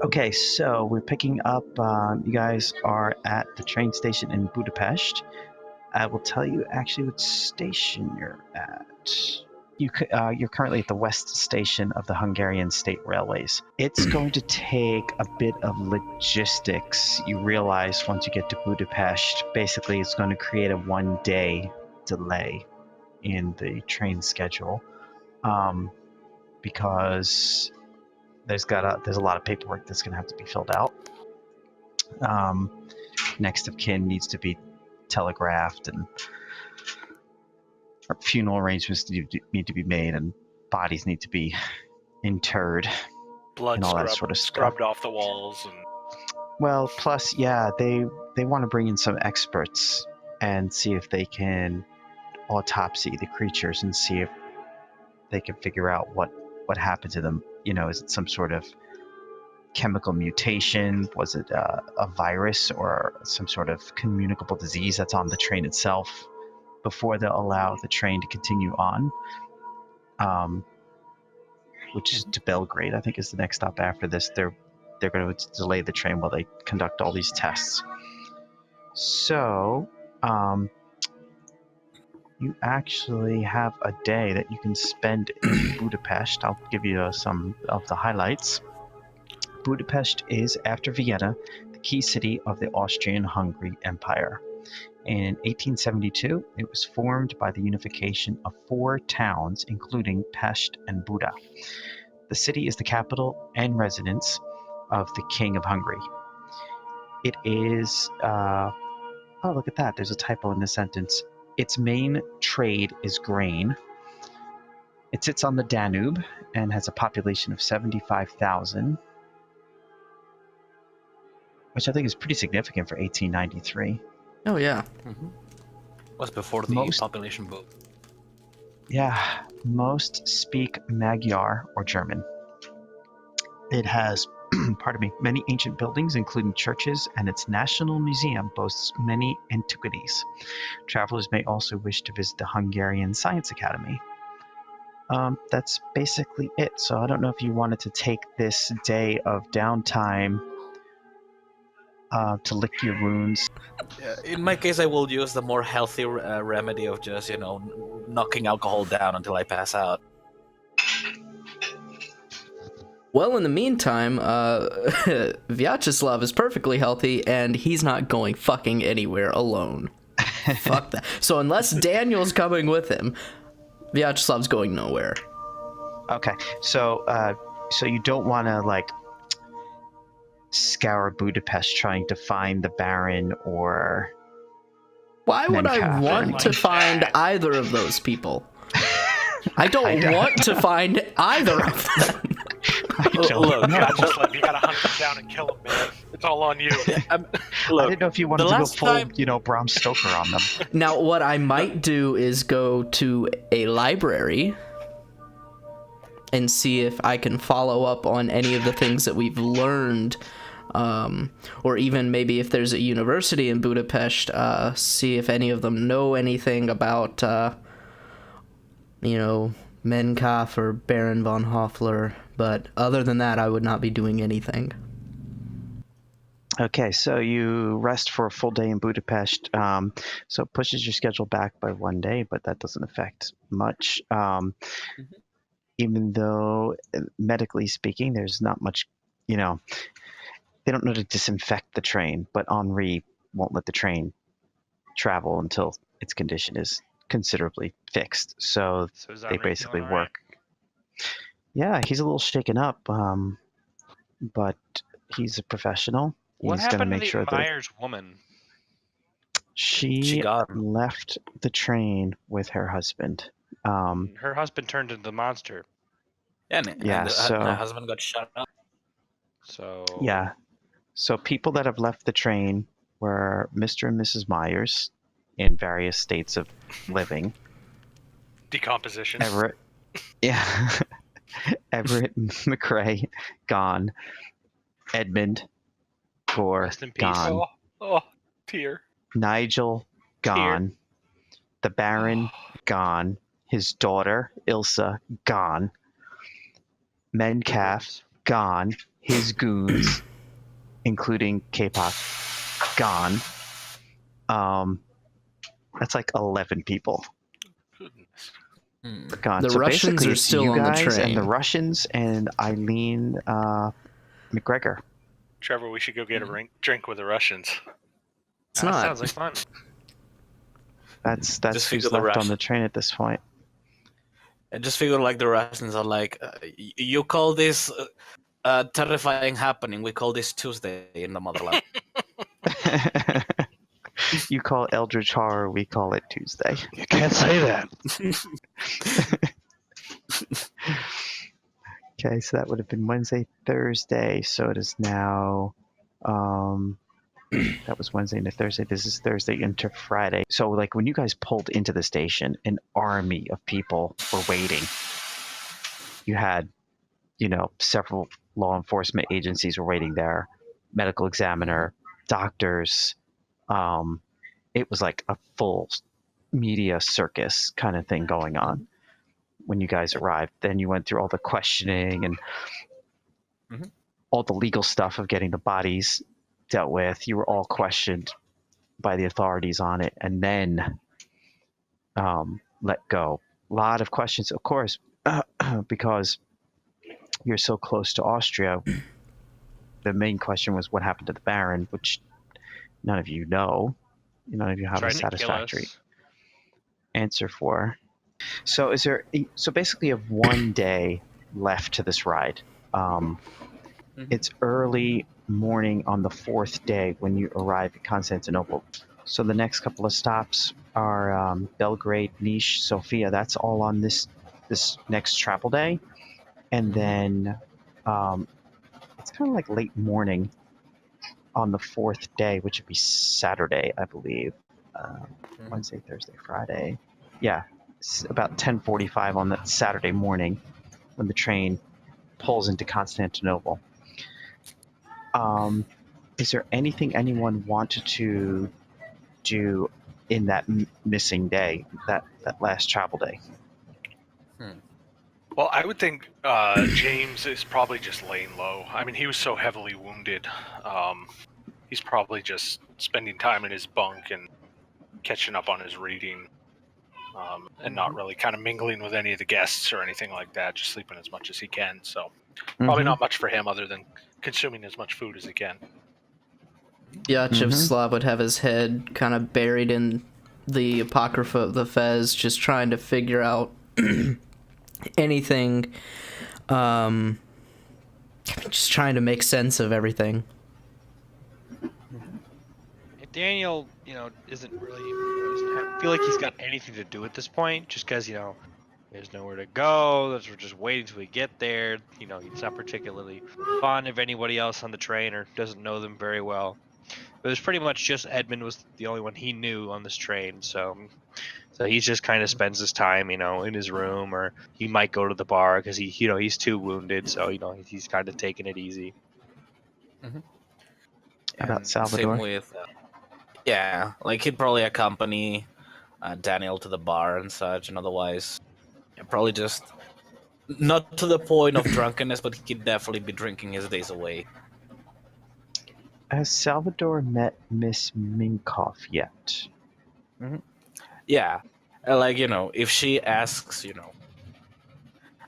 Okay, so we're picking up. You guys are at the train station in Budapest. I will tell you actually what station you're at. You're currently at the west station of the Hungarian State Railways. It's going to take a bit of logistics. You realize once you get to Budapest, basically it's going to create a 1-day delay in the train schedule, because there's a lot of paperwork that's going to have to be filled out. Next of kin needs to be telegraphed, and funeral arrangements need to be made, and bodies need to be interred. Blood and all that sort of scrubbed stuff. off the walls. And Well, plus, yeah, they want to bring in some experts and see if they can autopsy the creatures and see if they can figure out what happened to them. Is it some sort of chemical mutation? Was it a virus or some sort of communicable disease that's on the train itself before they'll allow the train to continue on, which is to Belgrade, I think, is the next stop after this. They're going to delay the train while they conduct all these tests. So, you actually have a day that you can spend in Budapest. I'll give you some of the highlights. Budapest is, after Vienna, the key city of the Austrian-Hungary Empire. In 1872, it was formed by the unification of 4 towns, including Pest and Buda. The city is the capital and residence of the King of Hungary. It is... oh, look at that. There's a typo in this sentence. Its main trade is grain. It sits on the Danube and has a population of 75,000, which I think is pretty significant for 1893. Oh, yeah. Mm-hmm. Was before the population boom. Yeah, most speak Magyar or German. It has, many ancient buildings, including churches, and its National Museum boasts many antiquities. Travelers may also wish to visit the Hungarian Science Academy. That's basically it. So I don't know if you wanted to take this day of downtime to lick your wounds. In my case, I will use the more healthy remedy of just, knocking alcohol down until I pass out. Well, in the meantime, Vyacheslav is perfectly healthy, and he's not going fucking anywhere alone. Fuck that. So unless Daniel's coming with him, Vyacheslav's going nowhere. Okay, so you don't want to, scour Budapest trying to find the Baron or... Why would I want to find either of those people? I don't want to find either of them. Look, Vyacheslav, you gotta hunt them down and kill them, man. It's all on you. Look, I didn't know if you wanted to go full, Bram Stoker on them. Now, what I might do is go to a library and see if I can follow up on any of the things that we've learned, or even maybe if there's a university in Budapest, see if any of them know anything about, Menkoff or Baron von Hoffler. But other than that, I would not be doing anything. Okay, so you rest for a full day in Budapest. So it pushes your schedule back by 1 day, but that doesn't affect much. Even though, medically speaking, there's not much, they don't know to disinfect the train, but Henri won't let the train travel until its condition is considerably fixed. So they basically work. Yeah, he's a little shaken up, but he's a professional. What He's going to happened make to sure the Myers woman? She left the train with her husband. Her husband turned into the monster. And the husband got shot up. So people that have left the train were Mr. and Mrs. Myers in various states of living. Decomposition. Everett McRae, gone. Edmund Gore, Rest in peace. gone. Oh, tear. Nigel, gone. The Baron, gone. His daughter, Ilsa, gone. Menkoff, gone. his goons, including K-pop, gone. That's like 11 people Goodness. gone. The so Russians basically, are it's still you on the guys and the train. Russians and Eileen McGregor. Trevor, we should go get a drink with the Russians. It's That not. sounds like fun. That's Just who's figure the left on the Russian- train at this point. I just figure like the Russians are like, you call this terrifying happening. We call this Tuesday in the motherland. You call Eldritch Horror, we call it Tuesday. You can't say that. Okay, so that would have been Wednesday, Thursday. So it is now, that was Wednesday into Thursday. This is Thursday into Friday. So like when you guys pulled into the station, an army of people were waiting. You had, several law enforcement agencies were waiting there, medical examiner, doctors. It was like a full media circus kind of thing going on when you guys arrived. Then you went through all the questioning and all the legal stuff of getting the bodies dealt with. You were all questioned by the authorities on it, and then let go. A lot of questions, of course, because you're so close to Austria. The main question was what happened to the Baron, which none of you know. None of you have a Trying to kill satisfactory us. answer for. So basically you have one day left to this ride. It's early morning on the 4th day when you arrive at Constantinople. So the next couple of stops are Belgrade, Niš, Sofia. That's all on this next travel day. And then it's kind of like late morning on the 4th day, which would be Saturday, I believe. Wednesday, Thursday, Friday. Yeah, it's about 10:45 on that Saturday morning when the train pulls into Constantinople. Is there anything anyone wanted to do in that missing day, that last travel day? Well, I would think James is probably just laying low. I mean, he was so heavily wounded. He's probably just spending time in his bunk and catching up on his reading, and not really kind of mingling with any of the guests or anything like that, just sleeping as much as he can. So probably not much for him other than consuming as much food as he can. Yachev would have his head kind of buried in the Apocrypha of the Fez, just trying to figure out anything, just trying to make sense of everything. Daniel, isn't really doesn't feel like he's got anything to do at this point, just because there's nowhere to go. We're just waiting till we get there. He's not particularly fond of anybody else on the train or doesn't know them very well. But it was pretty much just Edmund was the only one he knew on this train, so he just kind of spends his time, in his room, or he might go to the bar because he's too wounded, so he's kind of taking it easy. How about Salvador? Same with, like he'd probably accompany Daniel to the bar and such, and otherwise, probably just not to the point of drunkenness, but he'd definitely be drinking his days away. Has Salvador met Miss Minkoff yet? Yeah, like if she asks,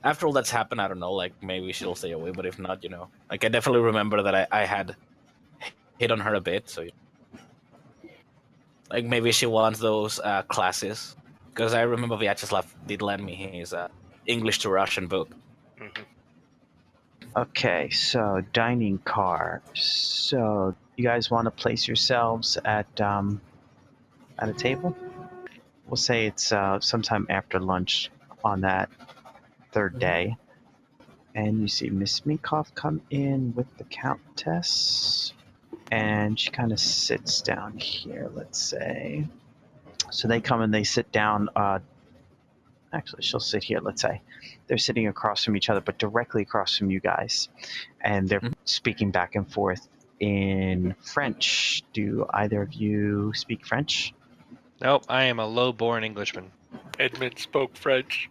after all that's happened, I don't know, like maybe she'll stay away, but if not, like I definitely remember that I had hit on her a bit, so like maybe she wants those classes, because I remember Vyacheslav did lend me his English to Russian book. Okay, so dining car. So you guys want to place yourselves at a table? We'll say it's sometime after lunch on that 3rd day. And you see Miss Minkoff come in with the Countess. And she kind of sits down here, let's say. So they come and they sit down. Actually, she'll sit here, let's say. They're sitting across from each other, but directly across from you guys. And they're speaking back and forth in French. Do either of you speak French? Nope, I am a low-born Englishman. Edmund spoke French.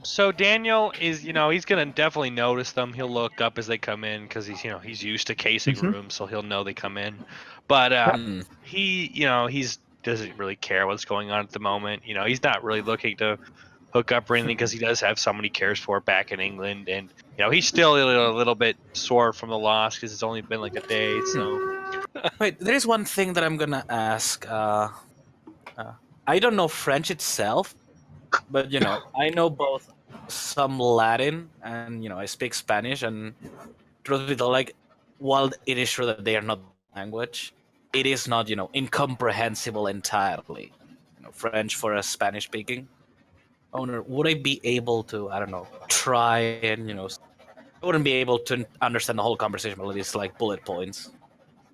So Daniel is, he's gonna definitely notice them. He'll look up as they come in because he's used to casing Mhm. rooms, so he'll know they come in. But Hmm. he's doesn't really care what's going on at the moment. He's not really looking to hook up or anything because he does have someone he cares for back in England, and he's still a little bit sore from the loss because it's only been like a day. So Wait, there is one thing that I'm gonna ask. I don't know French itself, but I know both some Latin and I speak Spanish. And truth be told, like, while it is true that they are not language, it is not incomprehensible entirely. French for a Spanish speaking owner. Would I be able to, I don't know, try and I wouldn't be able to understand the whole conversation, but at least like bullet points.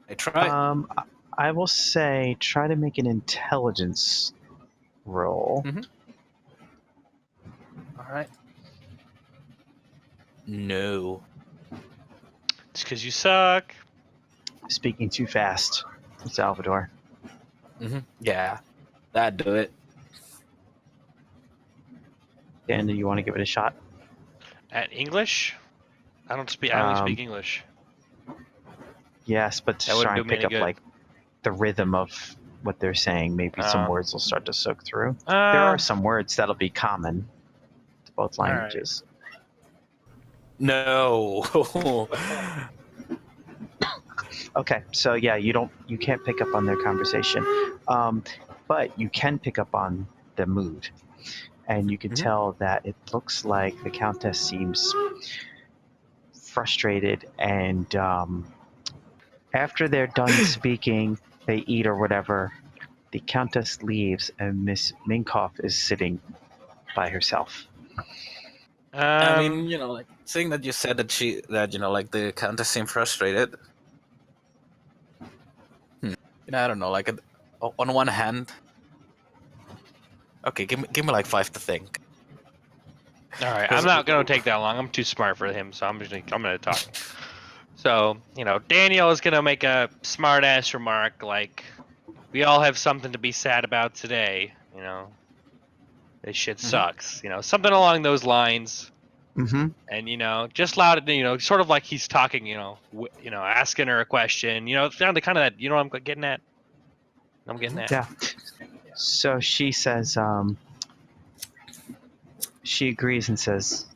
I try. I will say try to make an intelligence roll. All right. No. it's because you suck. Speaking too fast, Salvador. Yeah, that'd do it. Dan, do you want to give it a shot? At English, I don't speak. I only speak English. Yes, but to That wouldn't try do and me pick any up good. like the rhythm of what they're saying, maybe some Oh. words will start to soak through. There are some words that'll be common to both right. languages. No. Okay, so yeah, you can't pick up on their conversation, but you can pick up on the mood, and you can tell that it looks like the Countess seems frustrated, and after they're done speaking, they eat or whatever. The Countess leaves, and Miss Minkoff is sitting by herself. I mean, like seeing that you said that like the Countess seemed frustrated. I don't know, like on one hand. Okay, give me like 5 to think. All right, I'm not gonna take that long. I'm too smart for him, so I'm gonna talk. So Daniel is gonna make a smart ass remark like, "We all have something to be sad about today." This shit sucks. Something along those lines. Mm-hmm. And just loud, sort of like he's talking. Asking her a question. It's kind of that. You know what I'm getting at? I'm getting at. Yeah. So she says, she agrees and says,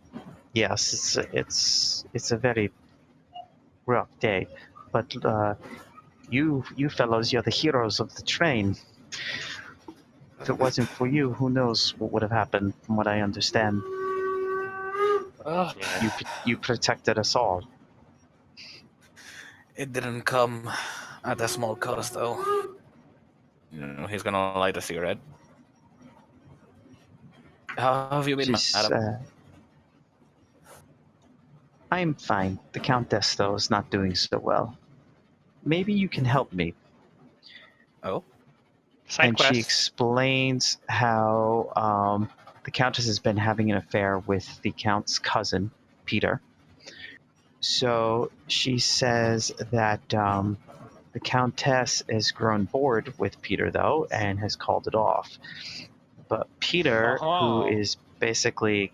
"Yes, it's a very rough day, but you fellows, you're the heroes of the train. If it wasn't for you, who knows what would have happened? From what I understand, you protected us all." It didn't come at a small cost, though. He's gonna light a cigarette. How have you been, madam? I'm fine. The Countess, though, is not doing so well. Maybe you can help me. Oh? Side and quest. she explains how the Countess has been having an affair with the Count's cousin, Peter. So she says that the Countess has grown bored with Peter, though, and has called it off. But Peter, who is basically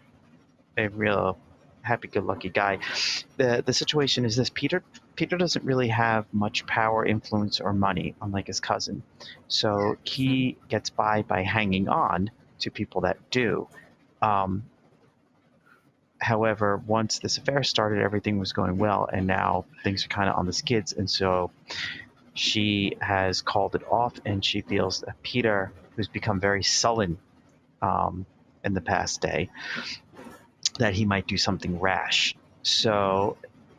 a real happy-go-lucky guy, the situation is this: Peter doesn't really have much power, influence, or money, unlike his cousin. So he gets by hanging on to people that do. However, once this affair started, everything was going well, and now things are kind of on the skids, and so she has called it off, and she feels that Peter, who's become very sullen in the past day, that he might do something rash. So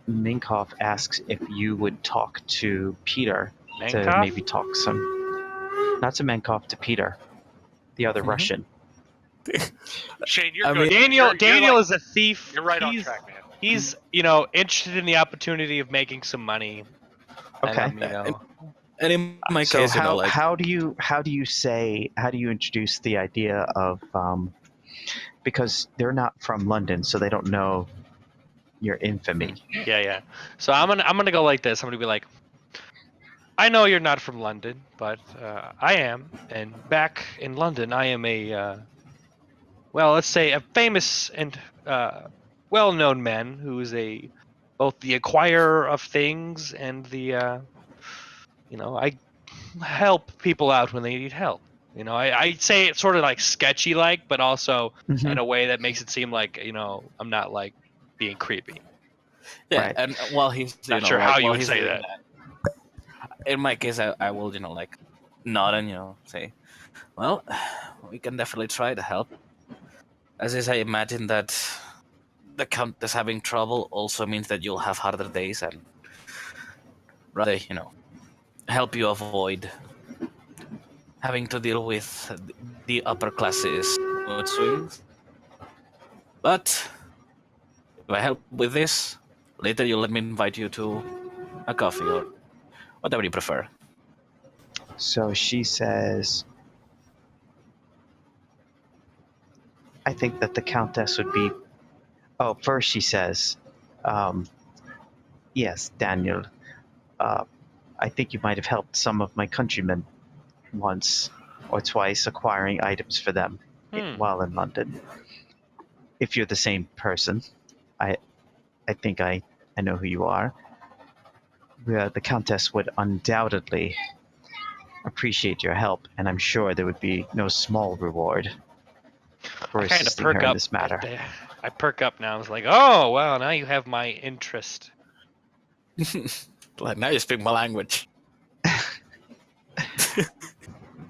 Minkoff asks if you would talk to Peter to maybe talk not to Minkoff, to Peter, the other Russian. Shane, you're I good. mean, Daniel is a thief. You're right on track, man. He's interested in the opportunity of making some money. Okay. And in my So case, how do you introduce the idea of because they're not from London, so they don't know your infamy. Yeah. So I'm gonna go like this. I'm gonna be like, I know you're not from London, but I am, and back in London, I am a well, let's say a famous and well-known man who is both the acquirer of things and the I help people out when they need help. I say it sort of like sketchy like, but also Mhm. in a way that makes it seem like, I'm not like being creepy. Yeah, Right. and while he's Not sure how you while would he's say doing that. in my case, I will like nod and say, well, we can definitely try to help. As is, I imagine that the Countess having trouble also means that you'll have harder days, and rather help you avoid having to deal with the upper classes mood swings. But if I help with this, later you'll let me invite you to a coffee or whatever you prefer. So she says, I think that the Countess would be. Oh, first she says, yes, Daniel, I think you might have helped some of my countrymen once or twice acquiring items for them while in London. If you're the same person, I think I know who you are. The Countess would undoubtedly appreciate your help, and I'm sure there would be no small reward for I kind of assisting her perk in up. this matter. I perk up now. It's like, oh well, now you have my interest. Like, now you speak my language.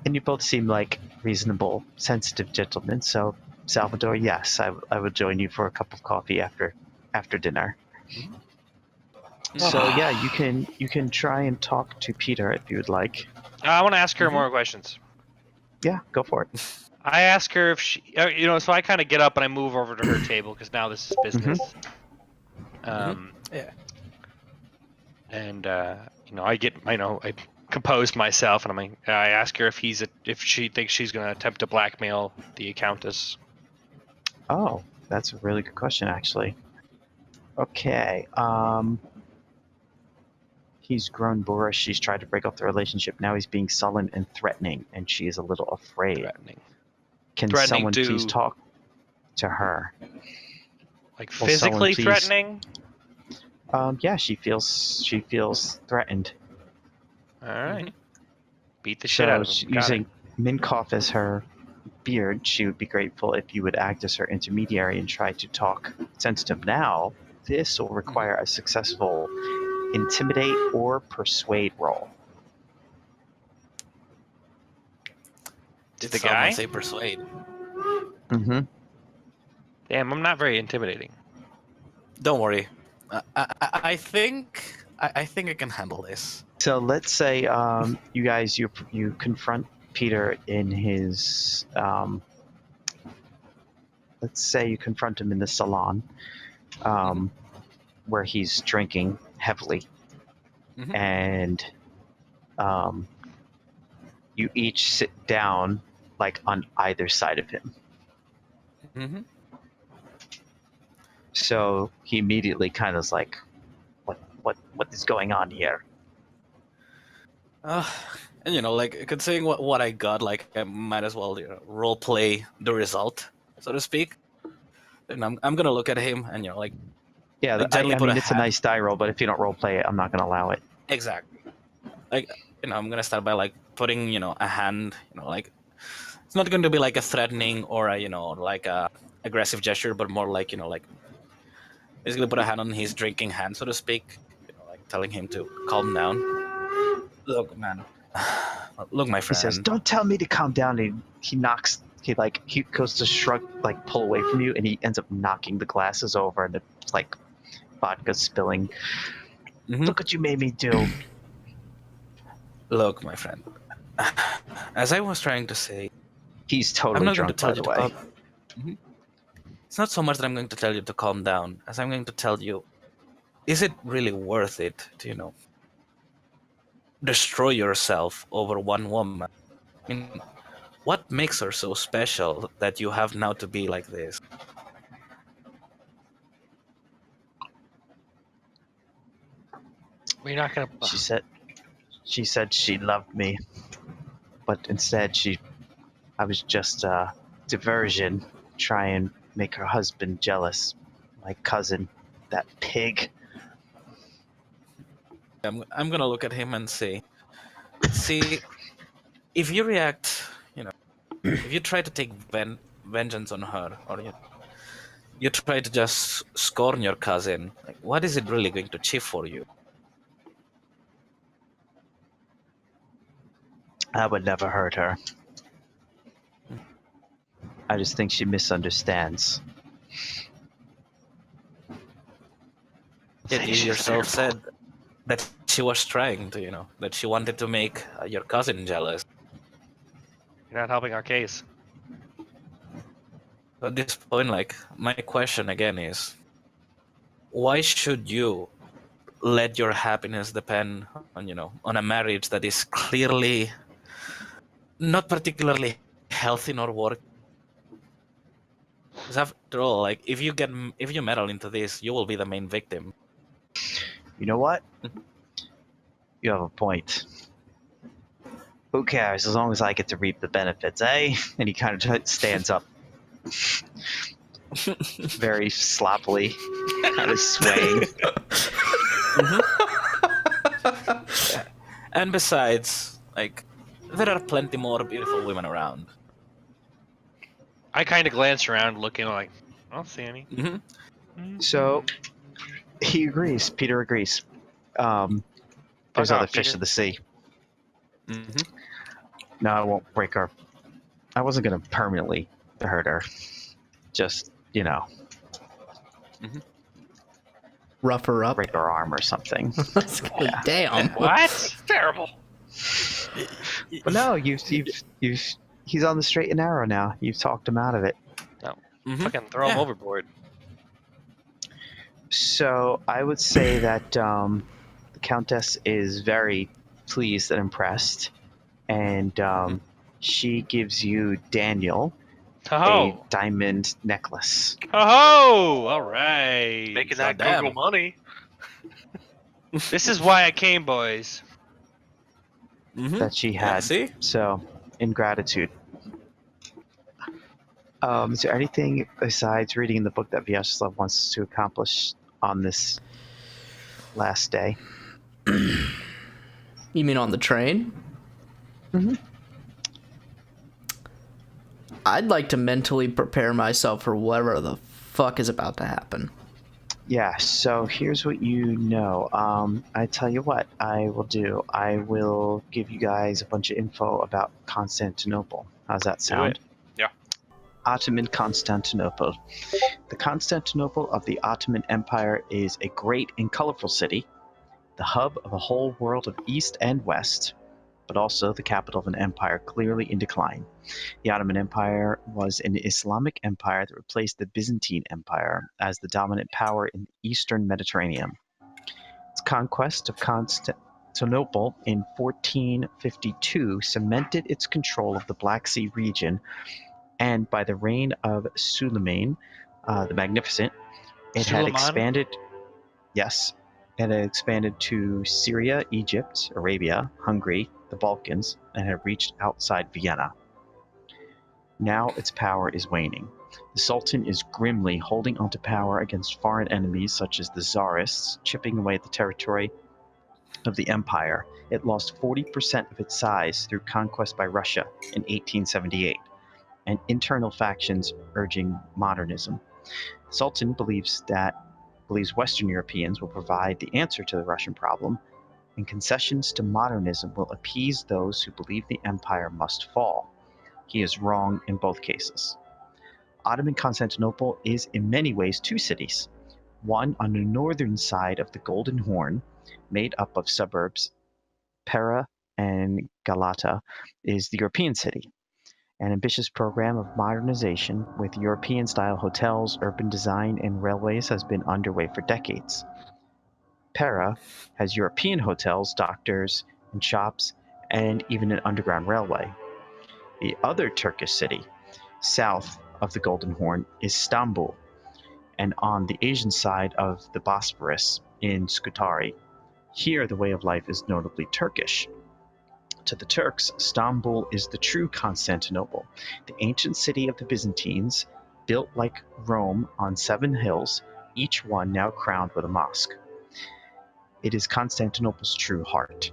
And you both seem like reasonable, sensitive gentlemen. So, Salvador, yes, I would join you for a cup of coffee after dinner. So yeah, you can try and talk to Peter if you would like. I want to ask her more questions. Yeah, go for it. I ask her if she, so I kind of get up and I move over to her table because now this is business. Yeah. And I compose myself and I ask her if she thinks she's going to attempt to blackmail the Countess. Oh, that's a really good question, actually. Okay. He's grown boorish. She's tried to break off the relationship. Now he's being sullen and threatening, and she is a little afraid. Threatening. Can Threatening someone to- please talk to her? Like Will physically someone please- threatening? Yeah, she feels threatened. All right. Beat the shit out of him. Got Using it. Minkoff as her beard, she would be grateful if you would act as her intermediary and try to talk sense to him. Now, this will require a successful intimidate or persuade roll. Did the someone guy? say persuade? Mm-hmm. Damn, I'm not very intimidating. Don't worry. I think I can handle this. So let's say you guys you confront Peter in his let's say you confront him in the salon where he's drinking heavily, and you each sit down like on either side of him. So he immediately kind of is like, what is going on here? And like considering what I got, like I might as well role play the result, so to speak. And I'm gonna look at him and like Yeah, like, I gently put mean a it's a hand- nice die roll, but if you don't role play it, I'm not gonna allow it. Exactly. Like I'm gonna start by like putting a hand, like it's not going to be like a threatening or a like a aggressive gesture, but more like like basically put a hand on his drinking hand, so to speak, like telling him to calm down. Look, man. Look, my He friend. says, "Don't tell me to calm down." And he goes to shrug, like pull away from you, and he ends up knocking the glasses over, and it's like vodka spilling. Look what you made me do. Look, my friend. As I was trying to say, He's I'm totally not going to drunk, tell by you the to way. calm. It's not so much that I'm going to tell you to calm down, as I'm going to tell you, is it really worth it to destroy yourself over one woman? I mean, what makes her so special that you have now to be like this? We're not gonna. She said she loved me, but instead I was just a diversion try and make her husband jealous. My cousin, that pig. I'm gonna look at him and say, see, if you react, if you try to take vengeance on her, or you try to just scorn your cousin, like, what is it really going to achieve for you? I would never hurt her. I just think she misunderstands. Yet you yourself said that she was trying to, that she wanted to make your cousin jealous. You're not helping our case. At this point, like, my question again is, why should you let your happiness depend on a marriage that is clearly not particularly healthy nor working? Because after all, like, if you meddle into this, you will be the main victim. You know what? You have a point. Who cares as long as I get to reap the benefits, eh? And he kind of stands up. Very sloppily, kind of swaying. And besides, like, there are plenty more beautiful women around. I kind of glance around, looking like, I don't see any. So, he agrees. Peter agrees. There's Fuck other off, fish Peter. of the sea. No, I won't break her. I wasn't going to permanently hurt her. Just, Rough her up. break her arm or something. Yeah. Damn. What? Terrible. But no, he's on the straight and narrow now. You've talked him out of it. Fucking throw him Yeah. overboard. So I would say that the Countess is very pleased and impressed, and she gives you Daniel a Oh, diamond necklace. oh, all right. Making that damn. Google money. This is why I came, boys. That she Yeah, had. see? So, in gratitude. Is there anything besides reading the book that Vyacheslav wants to accomplish on this last day? You mean on the train? Mhm. I'd like to mentally prepare myself for whatever the fuck is about to happen. Yeah, so here's what you know. I tell you what I will do. I will give you guys a bunch of info about Constantinople. How's that sound? it. Yeah. Ottoman Constantinople. The Constantinople of the Ottoman Empire is a great and colorful city, the hub of a whole world of East and West, but also the capital of an empire clearly in decline. The Ottoman Empire was an Islamic empire that replaced the Byzantine Empire as the dominant power in the Eastern Mediterranean. Its conquest of Constantinople in 1452 cemented its control of the Black Sea region, and by the reign of Suleiman the Magnificent, it had Suleiman? expanded. Yes, it had expanded to Syria, Egypt, Arabia, Hungary, the Balkans, and had reached outside Vienna. Now its power is waning. The Sultan is grimly holding onto power against foreign enemies such as the Tsarists, chipping away at the territory of the empire. It lost 40% of its size through conquest by Russia in 1878, and internal factions urging modernism. The Sultan believes Western Europeans will provide the answer to the Russian problem, and concessions to modernism will appease those who believe the empire must fall. He is wrong in both cases. Ottoman Constantinople is in many ways two cities. One on the northern side of the Golden Horn, made up of suburbs, Pera and Galata, is the European city. An ambitious program of modernization with European-style hotels, urban design, and railways has been underway for decades. Pera has European hotels, doctors, and shops, and even an underground railway. The other Turkish city, south of the Golden Horn, is Istanbul, and on the Asian side of the Bosphorus in Scutari. Here, the way of life is notably Turkish. To the Turks, Istanbul is the true Constantinople, the ancient city of the Byzantines, built like Rome on 7 hills, each one now crowned with a mosque. It is Constantinople's true heart.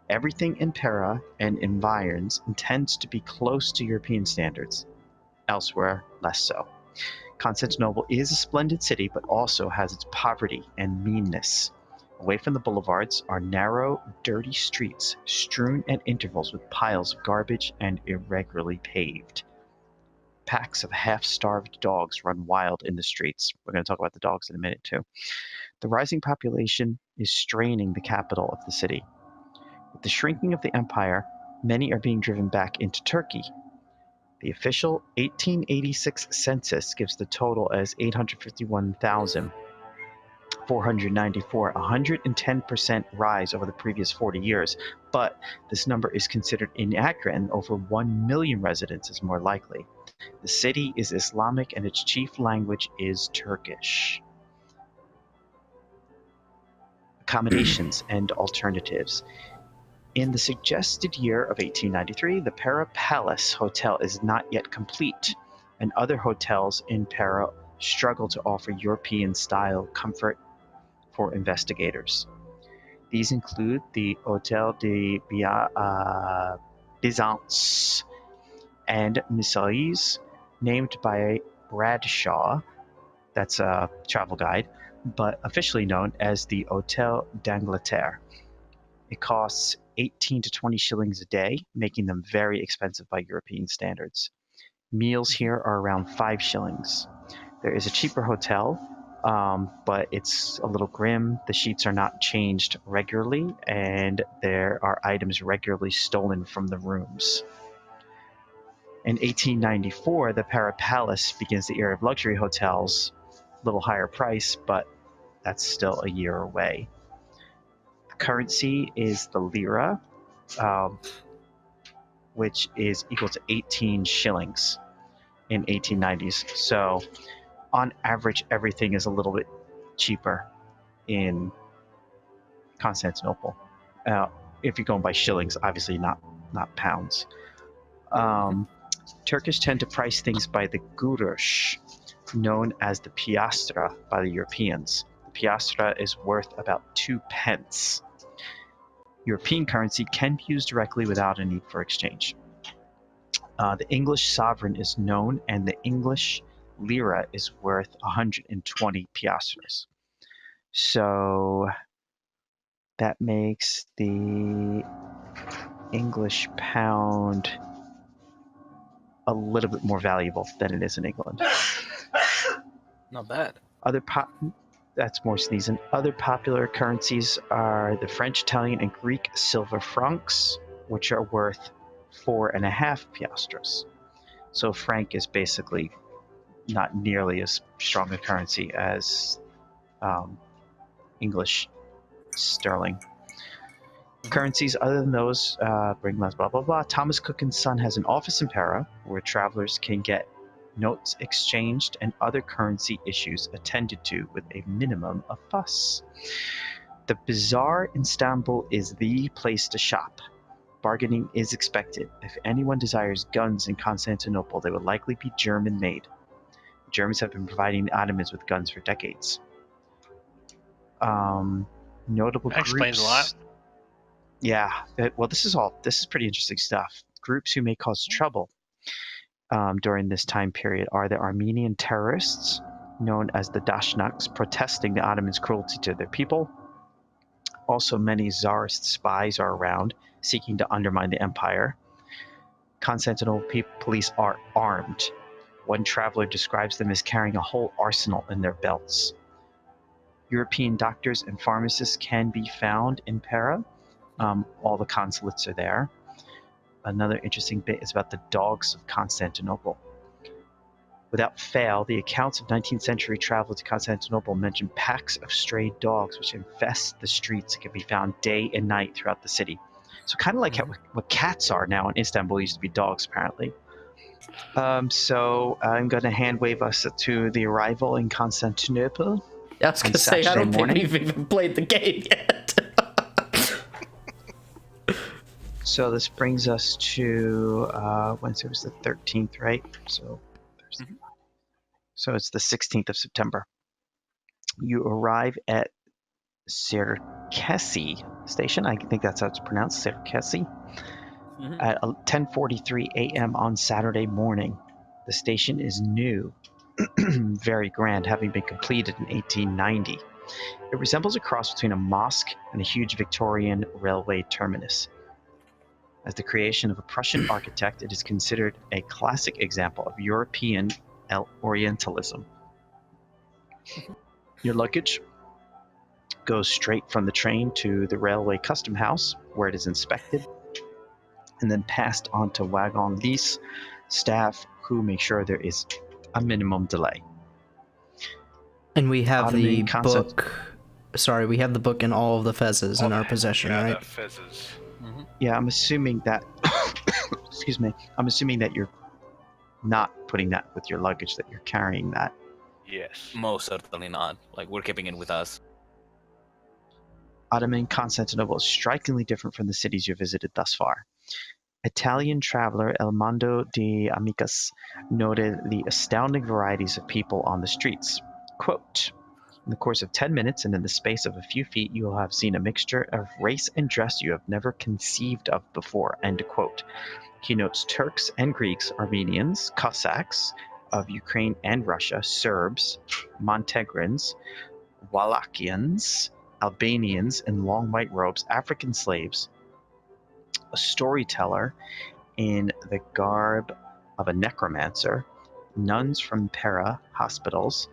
Everything in Pera and environs intends to be close to European standards, elsewhere less so. Constantinople is a splendid city, but also has its poverty and meanness. Away from the boulevards are narrow, dirty streets strewn at intervals with piles of garbage and irregularly paved. Packs of half-starved dogs run wild in the streets. We're going to talk about the dogs in a minute, too. The rising population is straining the capital of the city. With the shrinking of the empire, many are being driven back into Turkey. The official 1886 census gives the total as 851,494, a 110% rise over the previous 40 years, but this number is considered inaccurate and over 1 million residents is more likely. The city is Islamic and its chief language is Turkish. Accommodations and alternatives. In the suggested year of 1893, the Pera Palace Hotel is not yet complete, and other hotels in Pera struggle to offer European-style comfort for investigators. These include the Hotel de Byzance and Missailles, named by Bradshaw, that's a travel guide, but officially known as the Hotel d'Angleterre. It costs 18 to 20 shillings a day, making them very expensive by European standards. Meals here are around 5 shillings. There is a cheaper hotel, but it's a little grim. The sheets are not changed regularly, and there are items regularly stolen from the rooms. In 1894, the Pera Palace begins the era of luxury hotels, a little higher price, but that's still a year away. The currency is the lira, which is equal to 18 shillings in 1890s. So on average, everything is a little bit cheaper in Constantinople. If you're going by shillings, obviously not pounds. Turkish tend to price things by the gurush, known as the piastra by the Europeans. The piastra is worth about 2 pence. European currency can be used directly without a need for exchange. The English sovereign is known, and the English lira is worth 120 piastres. So that makes the English pound a little bit more valuable than it is in England. Not bad. That's more sneezing. Other popular currencies are the French, Italian, and Greek silver francs, which are worth 4.5 piastres. So franc is basically not nearly as strong a currency as English sterling. Currencies other than those bring less blah blah blah. Thomas Cook & Son has an office in Pera where travelers can get notes exchanged and other currency issues attended to with a minimum of fuss. The bazaar in Istanbul is the place to shop. Bargaining is expected. If anyone desires guns in Constantinople, they would likely be German-made. The Germans have been providing the Ottomans with guns for decades. Notable That explains a lot. Yeah, well, this is pretty interesting stuff. Groups who may cause trouble during this time period are the Armenian terrorists, known as the Dashnaks, protesting the Ottomans' cruelty to their people. Also, many Tsarist spies are around, seeking to undermine the empire. Constantinople police are armed. One traveler describes them as carrying a whole arsenal in their belts. European doctors and pharmacists can be found in Pera. All the consulates are there. Another interesting bit is about the dogs of Constantinople. Without fail, the accounts of 19th century travel to Constantinople mention packs of stray dogs which infest the streets and can be found day and night throughout the city. So kind of like what cats are now in Istanbul used to be dogs, apparently. So I'm going to hand wave us to the arrival in Constantinople. I was going to say, I don't think we've even played the game yet. So this brings us to Wednesday was the 13th, right? So Thursday. So it's the 16th of September. You arrive at Sirkesi Station. I think that's how it's pronounced, Sirkesi, at 10:43 a.m. on Saturday morning. The station is new, very grand, having been completed in 1890. It resembles a cross between a mosque and a huge Victorian railway terminus. As the creation of a Prussian architect, it is considered a classic example of European Orientalism. Your luggage goes straight from the train to the railway custom house, where it is inspected and then passed on to wagon lease staff, who make sure there is a minimum delay. And we have Ottoman the book. Sorry, we have the book and all of the fezzes in our possession, right? The fezzes. Yeah, I'm assuming that. Excuse me. I'm assuming that you're not putting that with your luggage, that you're carrying that. Yes. Most certainly not. Like, we're keeping it with us. Ottoman Constantinople is strikingly different from the cities you visited thus far. Italian traveler El Mondo de Amicus noted the astounding varieties of people on the streets. Quote, in the course of 10 minutes and in the space of a few feet, you will have seen a mixture of race and dress you have never conceived of before, end quote. He notes Turks and Greeks, Armenians, Cossacks of Ukraine and Russia, Serbs, Montenegrins, Wallachians, Albanians in long white robes, African slaves, a storyteller in the garb of a necromancer, nuns from Pera hospitals,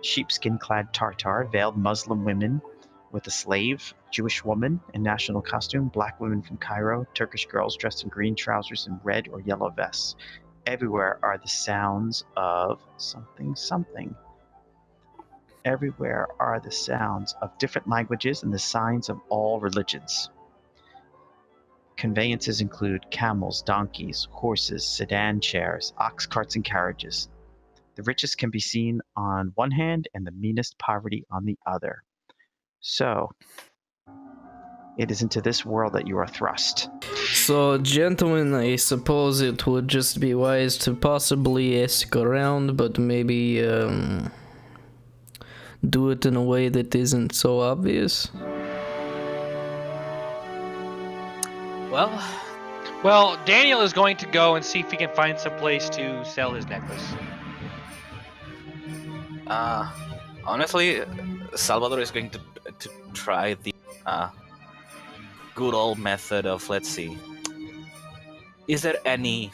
sheepskin-clad Tartar, veiled Muslim women with a slave, Jewish woman in national costume, black women from Cairo, Turkish girls dressed in green trousers and red or yellow vests. Everywhere are the sounds of something. Everywhere are the sounds of different languages and the signs of all religions. Conveyances include camels, donkeys, horses, sedan chairs, ox carts, and carriages. The richest can be seen on one hand and the meanest poverty on the other. So, it is into this world that you are thrust. So, gentlemen, I suppose it would just be wise to possibly ask around, but maybe do it in a way that isn't so obvious. Well, Daniel is going to go and see if he can find some place to sell his necklace. Honestly, Salvador is going to try the good old method of, let's see, is there any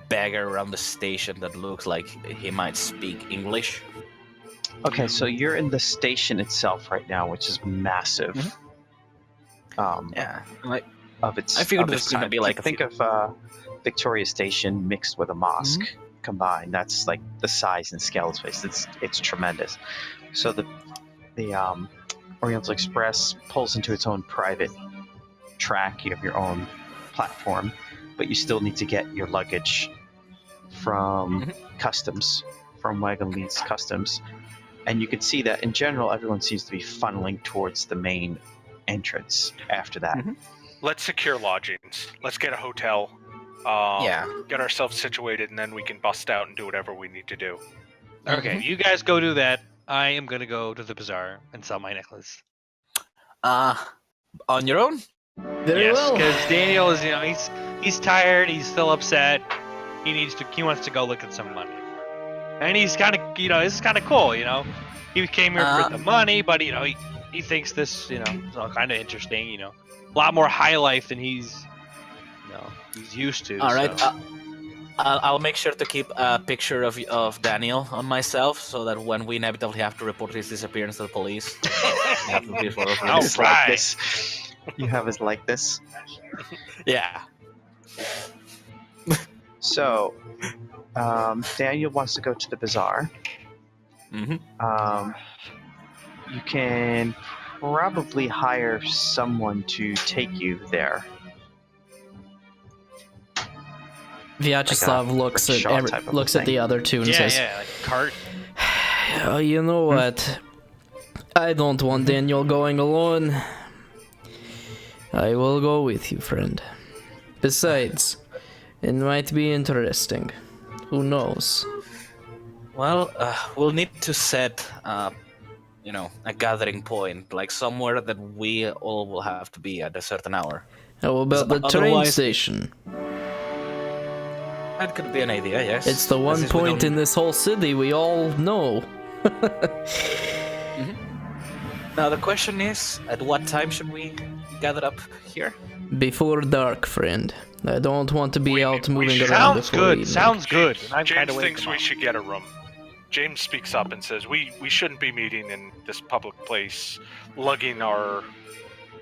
beggar around the station that looks like he might speak English? Okay, so you're in the station itself right now, which is massive. Yeah, like Of its, I figured of there's its gonna time. be like think of Victoria Station mixed with a mosque combined. That's like the size and scale of space. It's tremendous. So the Oriental Express pulls into its own private track. You have your own platform, but you still need to get your luggage from customs, from Wagon Leeds Customs. And you can see that in general, everyone seems to be funneling towards the main entrance after that. Let's secure lodgings. Let's get a hotel. Get ourselves situated, and then we can bust out and do whatever we need to do. Okay, you guys go do that. I am gonna go to the bazaar and sell my necklace. On your own? Very well. because Daniel is, he's tired. He's still upset. He wants to go look at some money, and he's kind of, this is kind of cool. He came here for the money, but he thinks this, is all kind of interesting. A lot more high life than he's used to. All right. So. I'll make sure to keep a picture of Daniel on myself, so that when we inevitably have to report his disappearance to the police, we have to be for It's like this. You have his like this. Yeah. So, Daniel wants to go to the bazaar. You can probably hire someone to take you there. Vyacheslav looks at the other two and says, like a cart. "Oh, you know what? I don't want Daniel going alone. I will go with you, friend. Besides, it might be interesting. Who knows?" Well, we'll need to set, a gathering point, like somewhere that we all will have to be at a certain hour. How about the train Otherwise- station? That could be an idea, yes. It's the one point in this whole city we all know. Now the question is, at what time should we gather up here? Before dark, friend. I don't want to be We- out we moving should- around Sounds before good. evening. Sounds good. And I'm James kind of thinks we should get a room. James speaks up and says, we shouldn't be meeting in this public place,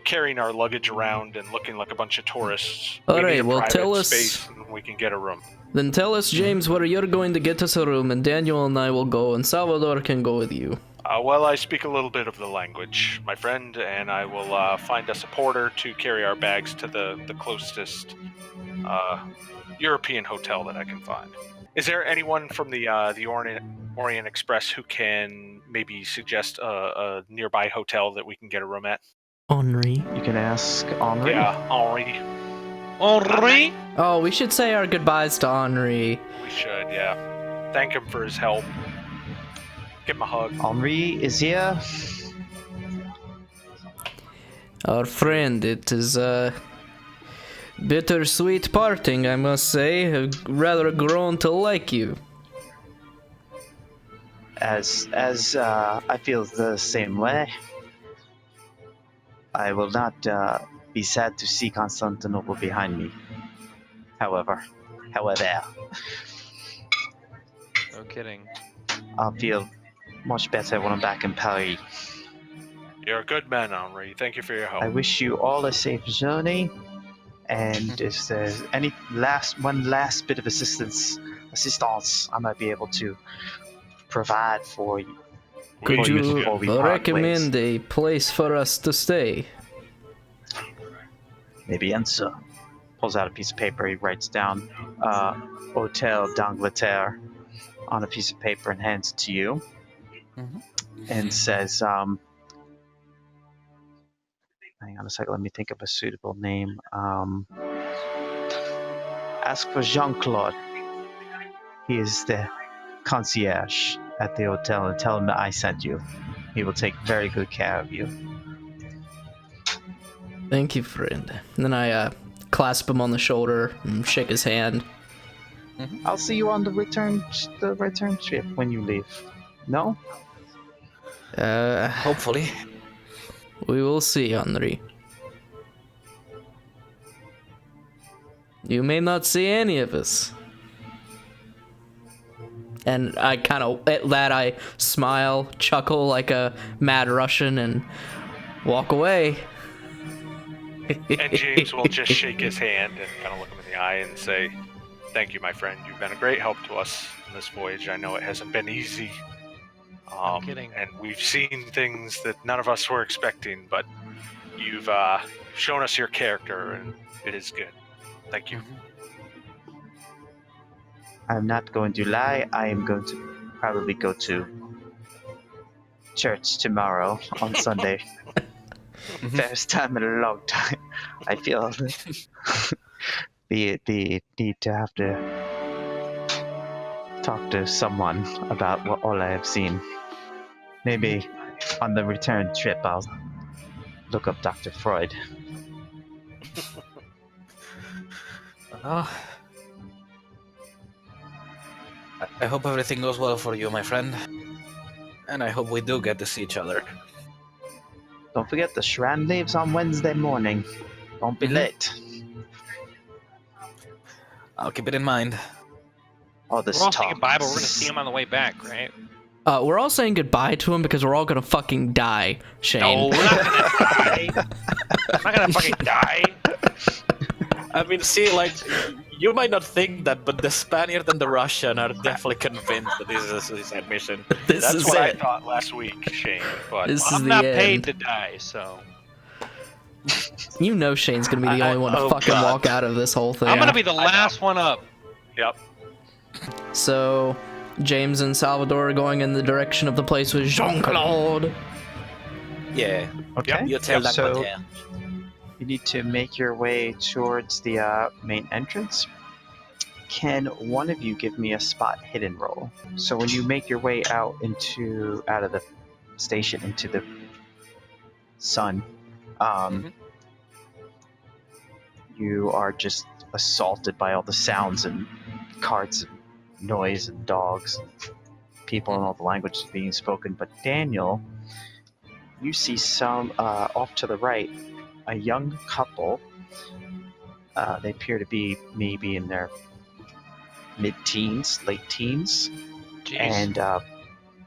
carrying our luggage around and looking like a bunch of tourists. All We need right, a well, private tell us- space and we can get a room. Then tell us, James, where you're going to get us a room, and Daniel and I will go, and Salvador can go with you. Well, I speak a little bit of the language, my friend, and I will find us a porter to carry our bags to the closest European hotel that I can find. Is there anyone from the Orient Express who can maybe suggest a nearby hotel that we can get a room at? Henri. You can ask Henri. Yeah, Henri. Henri? Oh, we should say our goodbyes to Henri. We should, yeah. Thank him for his help. Give him a hug. Henri is here. Our friend, it is a bittersweet parting, I must say. I've rather grown to like you. As I feel the same way. I will not be sad to see Constantinople behind me. However, No kidding. I'll feel much better when I'm back in Paris. You're a good man, Henri. Thank you for your help. I wish you all a safe journey. And if there's any one last bit of assistance I might be able to provide for you. Could you you before we part recommend a place for us to stay? Maybe answer. Pulls out a piece of paper. He writes down Hotel d'Angleterre on a piece of paper and hands it to you. Mhm. And says, hang on a second, let me think of a suitable name. Ask for Jean-Claude. He is the concierge at the hotel, and tell him that I sent you. He will take very good care of you. Thank you, friend. And then I clasp him on the shoulder and shake his hand. I'll see you on the return trip when you leave. No? Hopefully. We will see, Henri. You may not see any of us. And I kind of, at that I smile, chuckle like a mad Russian, and walk away. And James will just shake his hand and kind of look him in the eye and say, "Thank you, my friend. You've been a great help to us on this voyage. I know it hasn't been easy. No kidding. And we've seen things that none of us were expecting, but you've shown us your character, and it is good. Thank you." I'm not going to lie. I am going to probably go to church tomorrow on Sunday. First time in a long time. I feel the need to have to talk to someone about all I have seen. Maybe on the return trip I'll look up Dr. Freud. I hope everything goes well for you, my friend. And I hope we do get to see each other. Don't forget the shrine leaves on Wednesday morning. Don't be late. I'll keep it in mind. All this We're all talk. saying goodbye, but we're gonna see him on the way back, right? We're all saying goodbye to him because we're all gonna fucking die, Shane. No, we're not gonna die. I'm not gonna fucking die. I mean, see, like, you might not think that, but the Spaniard and the Russian are definitely convinced that this is a suicide mission. This That's is what I it. thought last week, Shane. But This is I'm the not end. paid to die, so You know Shane's gonna be the only one to oh fucking God. walk out of this whole thing. I'm gonna be the last one up. yep. So, James and Salvador are going in the direction of the place with Jean-Claude. Yeah, Okay. you tell that so one, yeah. you need to make your way towards the main entrance. Can one of you give me a spot hidden roll? So when you make your way out of the station into the sun, you are just assaulted by all the sounds and carts and noise and dogs and people and all the languages being spoken. But Daniel, you see some off to the right, a young couple. They appear to be maybe in their mid-teens, late teens. Jeez. And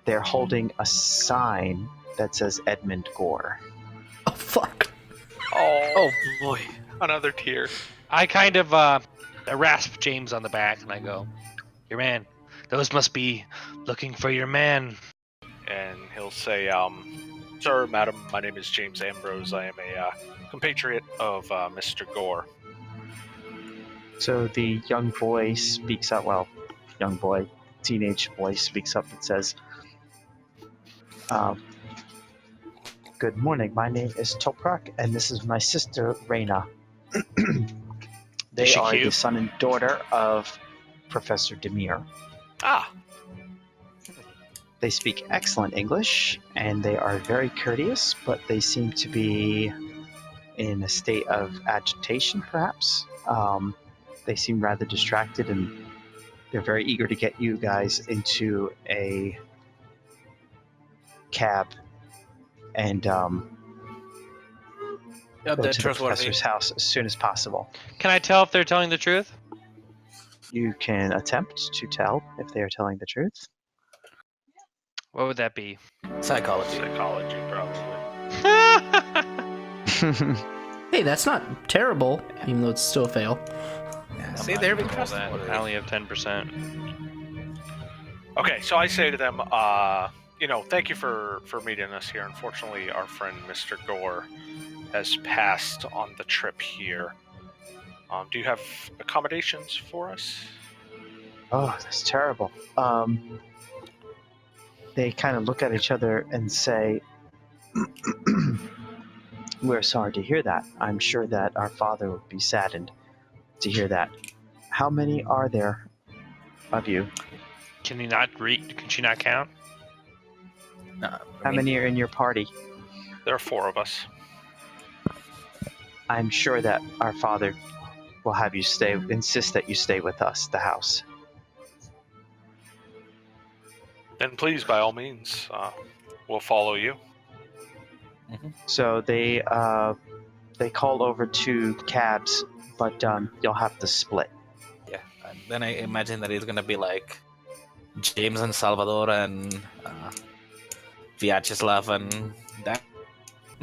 they're holding a sign that says Edmund Gore. Oh, fuck. Oh, boy. another tear. I kind of rasp James on the back and I go, "Your man. Those must be looking for your man." And he'll say, "Sir, madam, my name is James Ambrose. I am a compatriot of Mr. Gore." So the young boy speaks up. Well, young boy, teenage boy speaks up and says, "Good morning. My name is Toprak, and this is my sister, Raina. They she are the cute? son and daughter of Professor Demir. Ah, They speak excellent English, and they are very courteous, but they seem to be in a state of agitation, perhaps. They seem rather distracted, and they're very eager to get you guys into a cab and go Yeah, to they're the trustworthy. professor's house as soon as possible. Can I tell if they're telling the truth? You can attempt to tell if they are telling the truth. What would that be? Psychology. psychology, probably. Hey, that's not terrible, even though it's still a fail. Yeah, see, they're being Roll that. trustworthy. I only have 10%. Okay, so I say to them, thank you for meeting us here. Unfortunately, our friend Mr. Gore has passed on the trip here. Do you have accommodations for us? Oh, that's terrible. They kind of look at each other and say, "We're sorry to hear that. I'm sure that our father would be saddened to hear that. How many are there of you? Can you not read? Can she not count? How many are in your party? There are 4 of us. I'm sure that our father will have you insist that you stay with us, the house." Then please, by all means, we'll follow you. So they call over 2 cabs, but you'll have to split. Yeah, and then I imagine that it's gonna be like James and Salvador and Vyacheslav and that.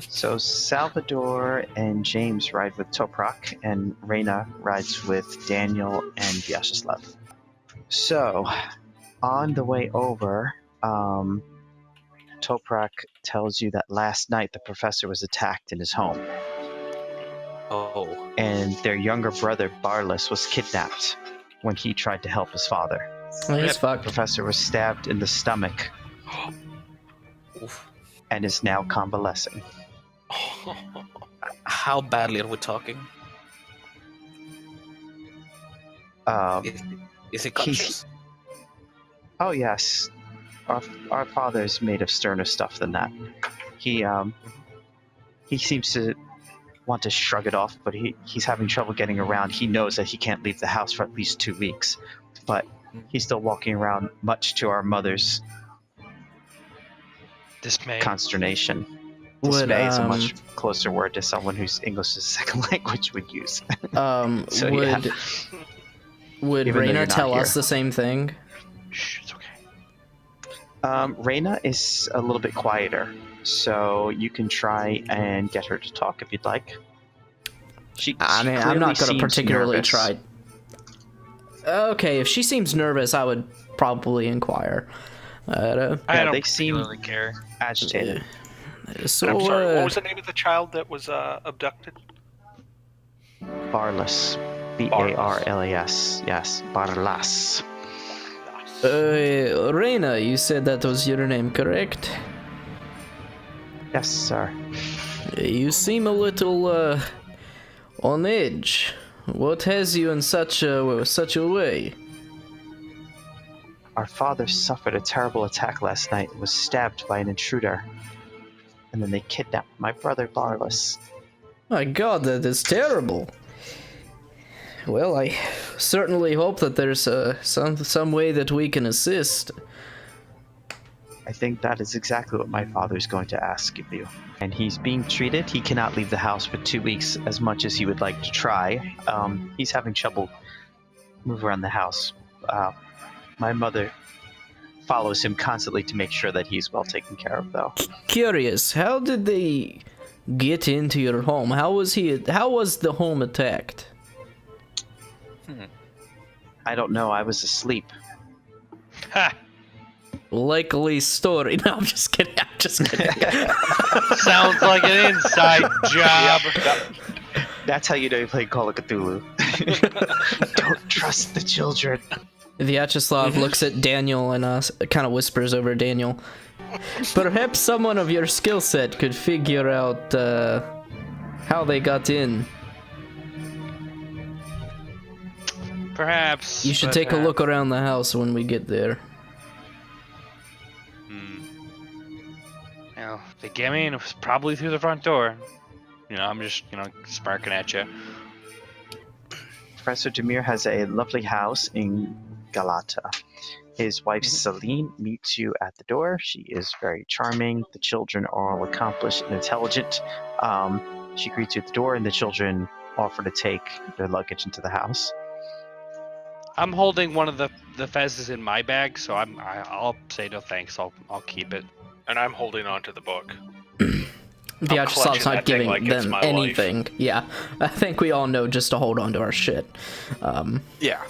So Salvador and James ride with Toprak, and Reina rides with Daniel and Vyacheslav. So, on the way over, Toprak tells you that last night the professor was attacked in his home, Oh, and their younger brother Barlas was kidnapped when he tried to help his father. Well, he's The fucked. professor was stabbed in the stomach oof. and is now convalescing. How badly are we talking? Is he conscious? Oh yes, our father is made of sterner stuff than that. He seems to want to shrug it off, but he's having trouble getting around. He knows that he can't leave the house for at least 2 weeks, but he's still walking around, much to our mother's Dismay. consternation. Would, Dismay is a much closer word to someone whose English is a second language would use. So, yeah. Would Even though Raina you're not tell here. us the same thing? Shh, it's okay. Reina is a little bit quieter, so you can try and get her to talk if you'd like. I mean, I'm not going to particularly try. Okay, if she seems nervous, I would probably inquire. I Yeah, don't they seem particularly care. agitated. So, I'm sorry, what was the name of the child that was abducted? Barlas. Barlas. Yes, Barlas. Reina, you said that was your name, correct? Yes, sir. You seem a little, on edge. What has you in such a way? Our father suffered a terrible attack last night and was stabbed by an intruder. And then they kidnapped my brother Barless. My God, that is terrible. Well, I certainly hope that there's some way that we can assist. I think that is exactly what my father is going to ask of you. And he's being treated. He cannot leave the house for 2 weeks as much as he would like to try. He's having trouble move around the house. My mother follows him constantly to make sure that he's well taken care of, though. Curious, how did they get into your home? How was the home attacked? I don't know. I was asleep. Ha! Likely story. No, I'm just kidding. Sounds like an inside job. That's how you know you play Call of Cthulhu. Don't trust the children. Vyacheslav looks at Daniel and kind of whispers over Daniel. Perhaps someone of your skill set could figure out how they got in. Perhaps. You should take a look around the house when we get there. You know, they get me, and it was probably through the front door. You know, I'm just, sparking at you. Professor Demir has a lovely house in Galata. His wife Celine meets you at the door. She is very charming. The children are all accomplished and intelligent. She greets you at the door, and the children offer to take their luggage into the house. I'm holding one of the fezzes in my bag, so I'll say no thanks. I'll keep it. And I'm holding on to the book. Vyacheslav's not giving like it's them my anything. life. Yeah, I think we all know just to hold on to our shit. Yeah.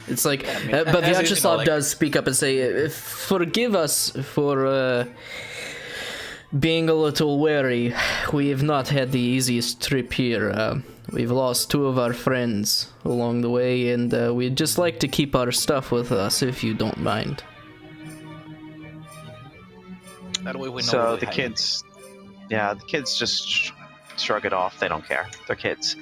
It's like, mean, but as Vyacheslav like- does speak up and say, "Forgive us for being a little wary. We have not had the easiest trip here. We've lost 2 of our friends along the way, and we'd just like to keep our stuff with us, if you don't mind." That way we know So where the they hide. kids, the kids just shrug it off. They don't care. They're kids.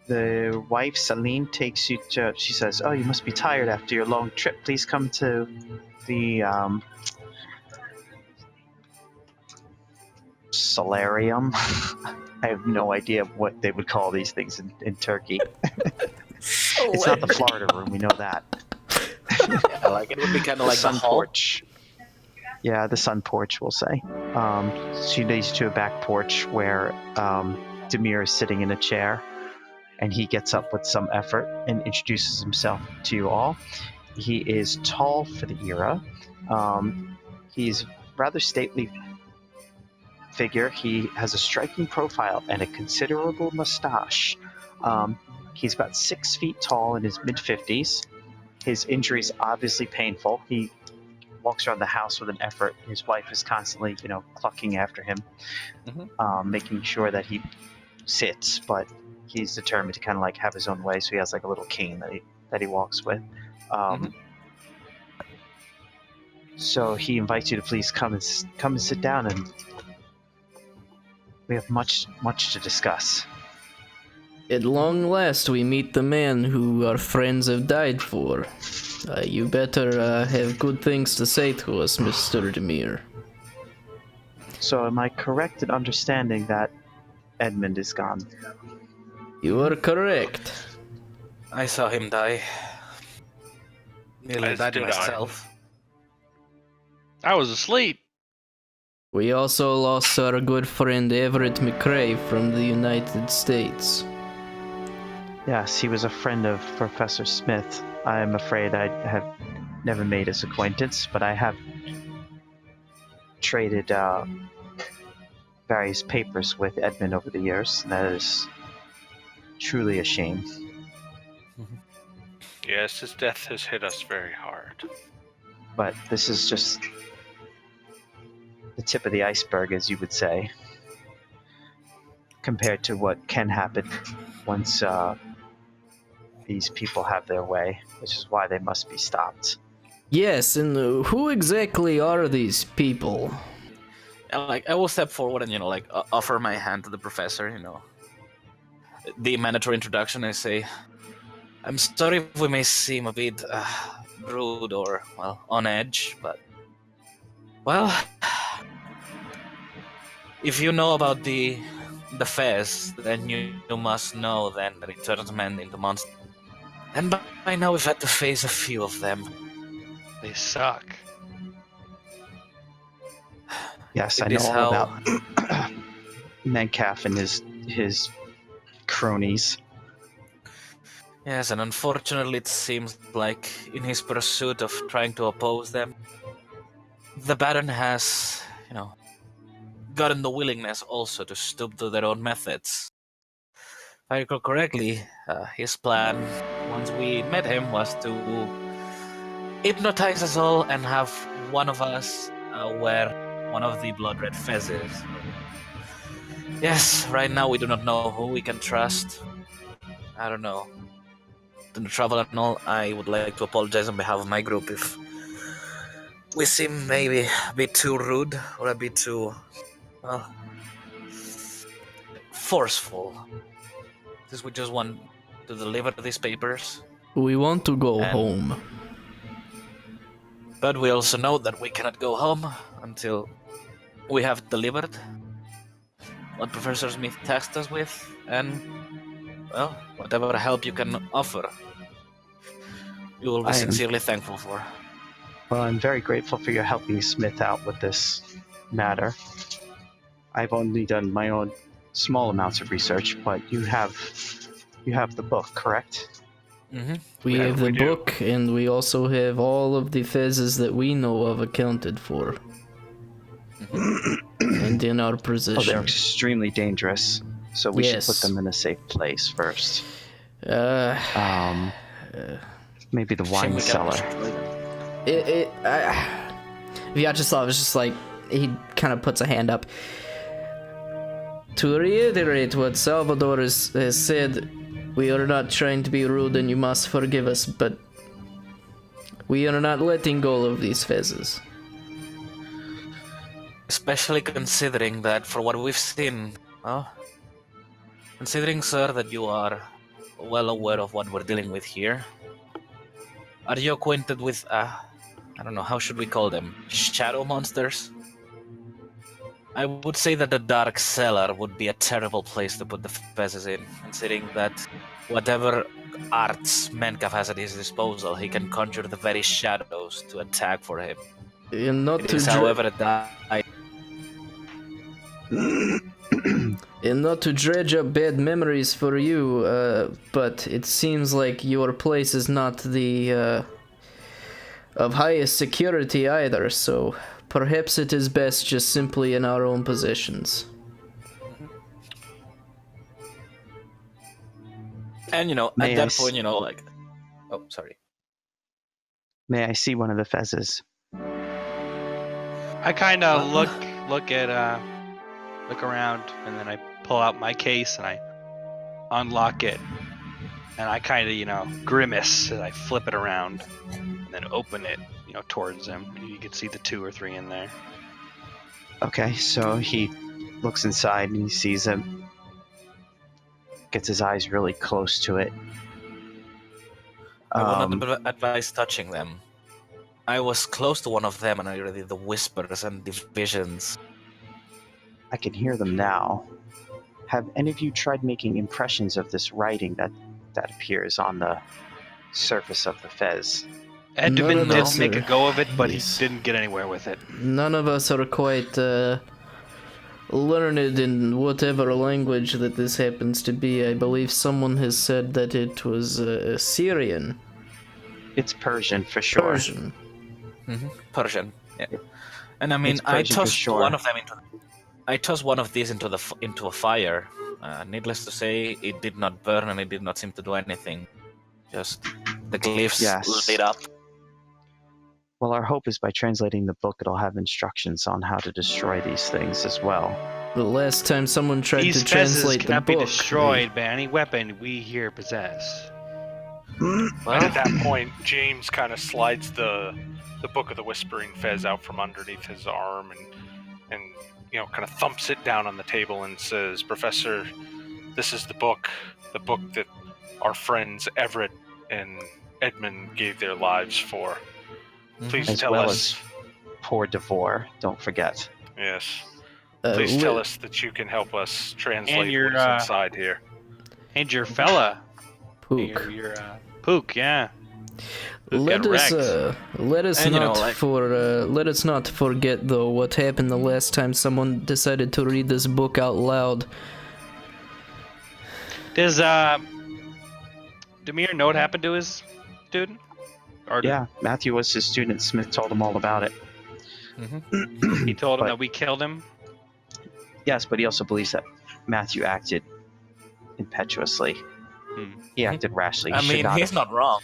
The wife, Celine, takes you to, she says, "Oh, you must be tired after your long trip. Please come to the solarium." I have no idea what they would call these things in Turkey. It's not the Florida room, we know that. Yeah, like it would be kind of like the sun hall. porch. Yeah, the sun porch, we'll say. She leads you to a back porch where Demir is sitting in a chair, and he gets up with some effort and introduces himself to you all. He is tall for the era. He's rather stately figure. He has a striking profile and a considerable mustache. He's about 6 feet tall in his mid-50s. His injury is obviously painful. He walks around the house with an effort. His wife is constantly, clucking after him, making sure that he sits, but he's determined to kind of like have his own way, so he has like a little cane that he walks with. So he invites you to please come and sit down, and we have much to discuss. At long last, we meet the man who our friends have died for. You better have good things to say to us, Mr. Demir. So am I correct in understanding that Edmund is gone? You are correct. I saw him die. Nearly As died did I. myself. I was asleep. We also lost our good friend Everett McRae from the United States. Yes, he was a friend of Professor Smith. I am afraid I have never made his acquaintance, but I have traded various papers with Edmund over the years, and that is truly a shame. Yes, his death has hit us very hard. But this is just the tip of the iceberg, as you would say, compared to what can happen once these people have their way, which is why they must be stopped. Yes, and who exactly are these people? And, like, I will step forward and offer my hand to the professor. The mandatory introduction. I say, I'm sorry if we may seem a bit rude or on edge, but if you know about the Fez, then you must know then that it turns men into monsters. And by now we've had to face a few of them. They suck. Yes, It I know is all how- about Metcalf and his cronies. Yes, and unfortunately it seems like in his pursuit of trying to oppose them, the Baron has, gotten the willingness also to stoop to their own methods. If I recall correctly, his plan, once we met him, was to hypnotize us all and have one of us wear one of the Blood Red Fezes. Yes, right now we do not know who we can trust. I don't know. To the travel and all, I would like to apologize on behalf of my group if we seem maybe a bit too rude or a bit too, forceful. Because we just want to deliver these papers. We want to go And- home. But we also know that we cannot go home until we have delivered what Professor Smith tasked us with, and, whatever help you can offer, you will be I am- sincerely thankful for. Well, I'm very grateful for your helping Smith out with this matter. I've only done my own small amounts of research, but you have the book, correct? Mm-hmm. We Yeah, have the we do. book, and we also have all of the Fezes that we know of accounted for. And in our Oh, they're position. extremely dangerous, so we should put Yes. them in a safe place first. Uh, Maybe the wine cellar. Vyacheslav is just like, he kind of puts a hand up. To reiterate what Salvador has said, we are not trying to be rude and you must forgive us, but we are not letting go of these Fezes. Especially considering that, for what we've seen, considering, sir, that you are well aware of what we're dealing with here, are you acquainted with, I don't know, how should we call them? Shadow monsters? I would say that the Dark Cellar would be a terrible place to put the Fezes in, considering that whatever arts Menkaf has at his disposal, he can conjure the very shadows to attack for him. And not It to is, however, a and not to dredge up bad memories for you, but it seems like your place is not the of highest security either, so perhaps it is best just simply in our own possessions. And, May at I that s- point, oh, sorry. May I see one of the Fezes? I kind of look around, and then I pull out my case and I unlock it, and I kind of grimace as I flip it around, and then open it towards him. You can see the 2 or 3 in there. Okay, so he looks inside and he sees him. Gets his eyes really close to it. I will not advise touching them. I was close to one of them and I heard the whispers and the visions. I can hear them now. Have any of you tried making impressions of this writing that appears on the surface of the Fez? Edmund No, did sir. make a go of it, but Yes. he didn't get anywhere with it. None of us are quite learned in whatever language that this happens to be. I believe someone has said that it was Syrian. It's Persian for sure. Persian. Persian. Yeah. And I mean, It's I Persian for tossed sure. one of them I tossed one of these into a fire. Needless to say, it did not burn and it did not seem to do anything. Just the glyphs Yes. lit up. Well, our hope is by translating the book, it'll have instructions on how to destroy these things as well. The last time someone tried These to fezes translate the cannot book, be destroyed by any weapon we here possess. And Well, at that point, James kind of slides the Book of the Whispering Fez out from underneath his arm and and kind of thumps it down on the table and says, "Professor, this is the book that our friends Everett and Edmund gave their lives for. Please As tell well us." as poor Devore, don't forget. Yes. Please li- tell us that you can help us translate And your, what is inside here. And your fella. Pook. Your Pook, yeah. Who's Let got us wrecked. let us And, not let us not forget though what happened the last time someone decided to read this book out loud. Does Demir know what happened to his student? Or Yeah, Matthew was his student. Smith told him all about it. he told him But- that we killed him? Yes, but he also believes that Matthew acted impetuously. He acted rashly. I mean, he's not wrong.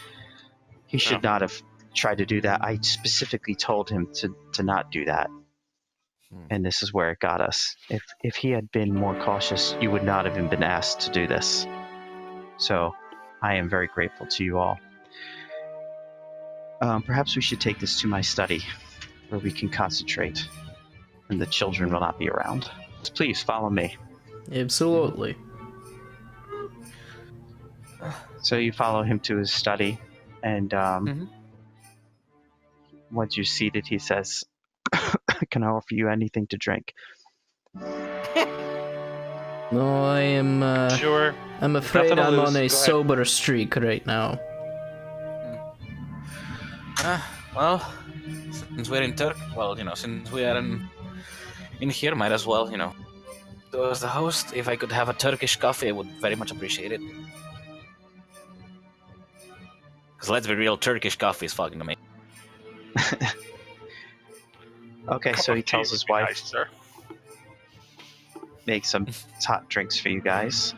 He should not have tried to do that. I specifically told him to not do that. And this is where it got us. If he had been more cautious, you would not have even been asked to do this. So I am very grateful to you all. Perhaps we should take this to my study, where we can concentrate, and the children will not be around. Please follow me. Absolutely. So you follow him to his study, and once you're seated, he says, "Can I offer you anything to drink?" No, I am. Sure. I'm afraid Nothing to I'm lose. on Go a ahead. sober streak right now. Well, since we're in Turk, since we are in here, might as well, do as the host. If I could have a Turkish coffee, I would very much appreciate it. Because let's be real, Turkish coffee is fucking amazing. Okay, Cup so of he tea tells would his be wife, nice, sir. make some hot drinks for you guys.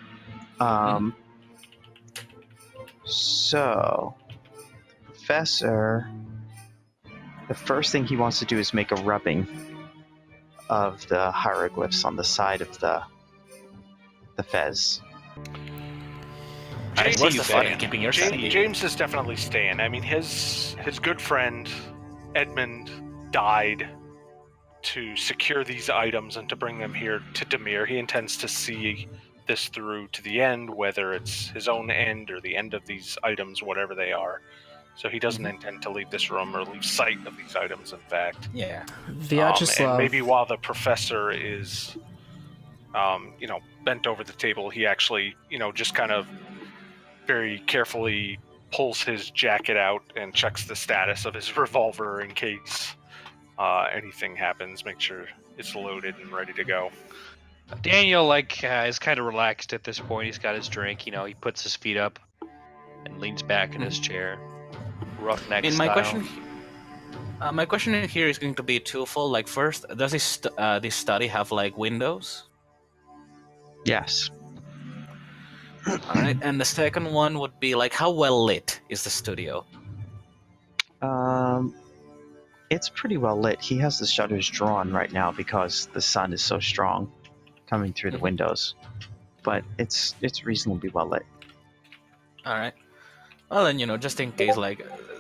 So, Professor, the first thing he wants to do is make a rubbing of the hieroglyphs on the side of the fez. James What's is the fun in staying. keeping your James, sanity? James is definitely staying. I mean, his good friend Edmund died to secure these items and to bring them here to Demir. He intends to see this through to the end, whether it's his own end or the end of these items, whatever they are. So he doesn't intend to leave this room or leave sight of these items, in fact. Yeah. And Vyacheslav. maybe while the professor is, bent over the table, he actually, just kind of very carefully pulls his jacket out and checks the status of his revolver in case anything happens. Make sure it's loaded and ready to go. Daniel, is kind of relaxed at this point. He's got his drink. He puts his feet up and leans back in his chair. Roughneck And style. my question here is going to be twofold. Like, first, does this study have windows? Yes. All right, and the second one would be how well lit is the studio? It's pretty well lit. He has the shutters drawn right now because the sun is so strong coming through the windows. But it's reasonably well lit. All right. Well, then, just in case,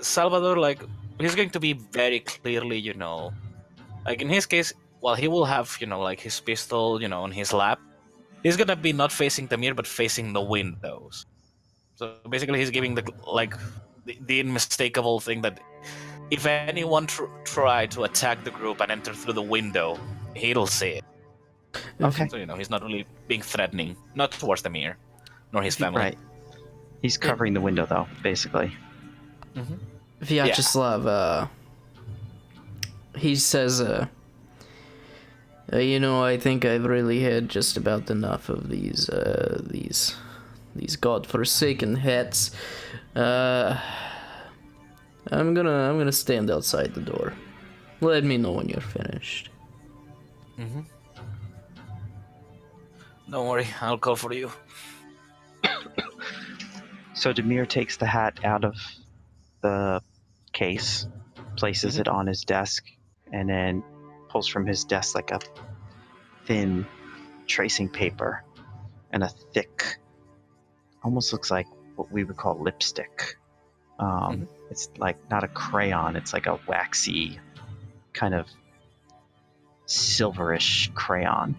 Salvador, he's going to be very clearly, in his case, while he will have, his pistol, on his lap, he's gonna be not facing Demir, but facing the windows. So basically, he's giving the unmistakable thing that if anyone try to attack the group and enter through the window, he'll see it. Okay. So, he's not really being threatening, not towards Demir, nor his family. Right. He's covering the window, though, basically. Vyacheslav, he says, I think I've really had just about enough of these godforsaken hats. I'm gonna stand outside the door. Let me know when you're finished. Don't worry, I'll call for you. So Demir takes the hat out of the case, places it on his desk, and then pulls from his desk a thin tracing paper and a thick, almost looks like what we would call lipstick. It's not a crayon, it's a waxy kind of silverish crayon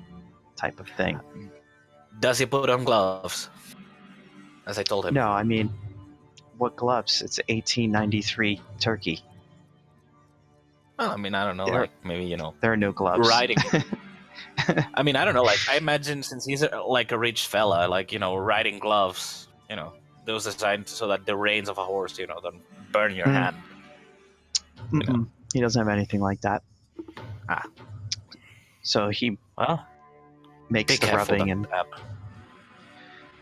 type of thing. Does he put on gloves? As I told him. No, I mean, what gloves? It's 1893 Turkey. Well, I mean, I don't know. There- Like maybe There are no gloves. riding. I mean, I don't know. Like I imagine since he's like a rich fella, like riding gloves. Those designed so that the reins of a horse, don't burn your hand. Mm-mm. He doesn't have anything like that. Ah. So he Well, makes be the careful. rubbing, That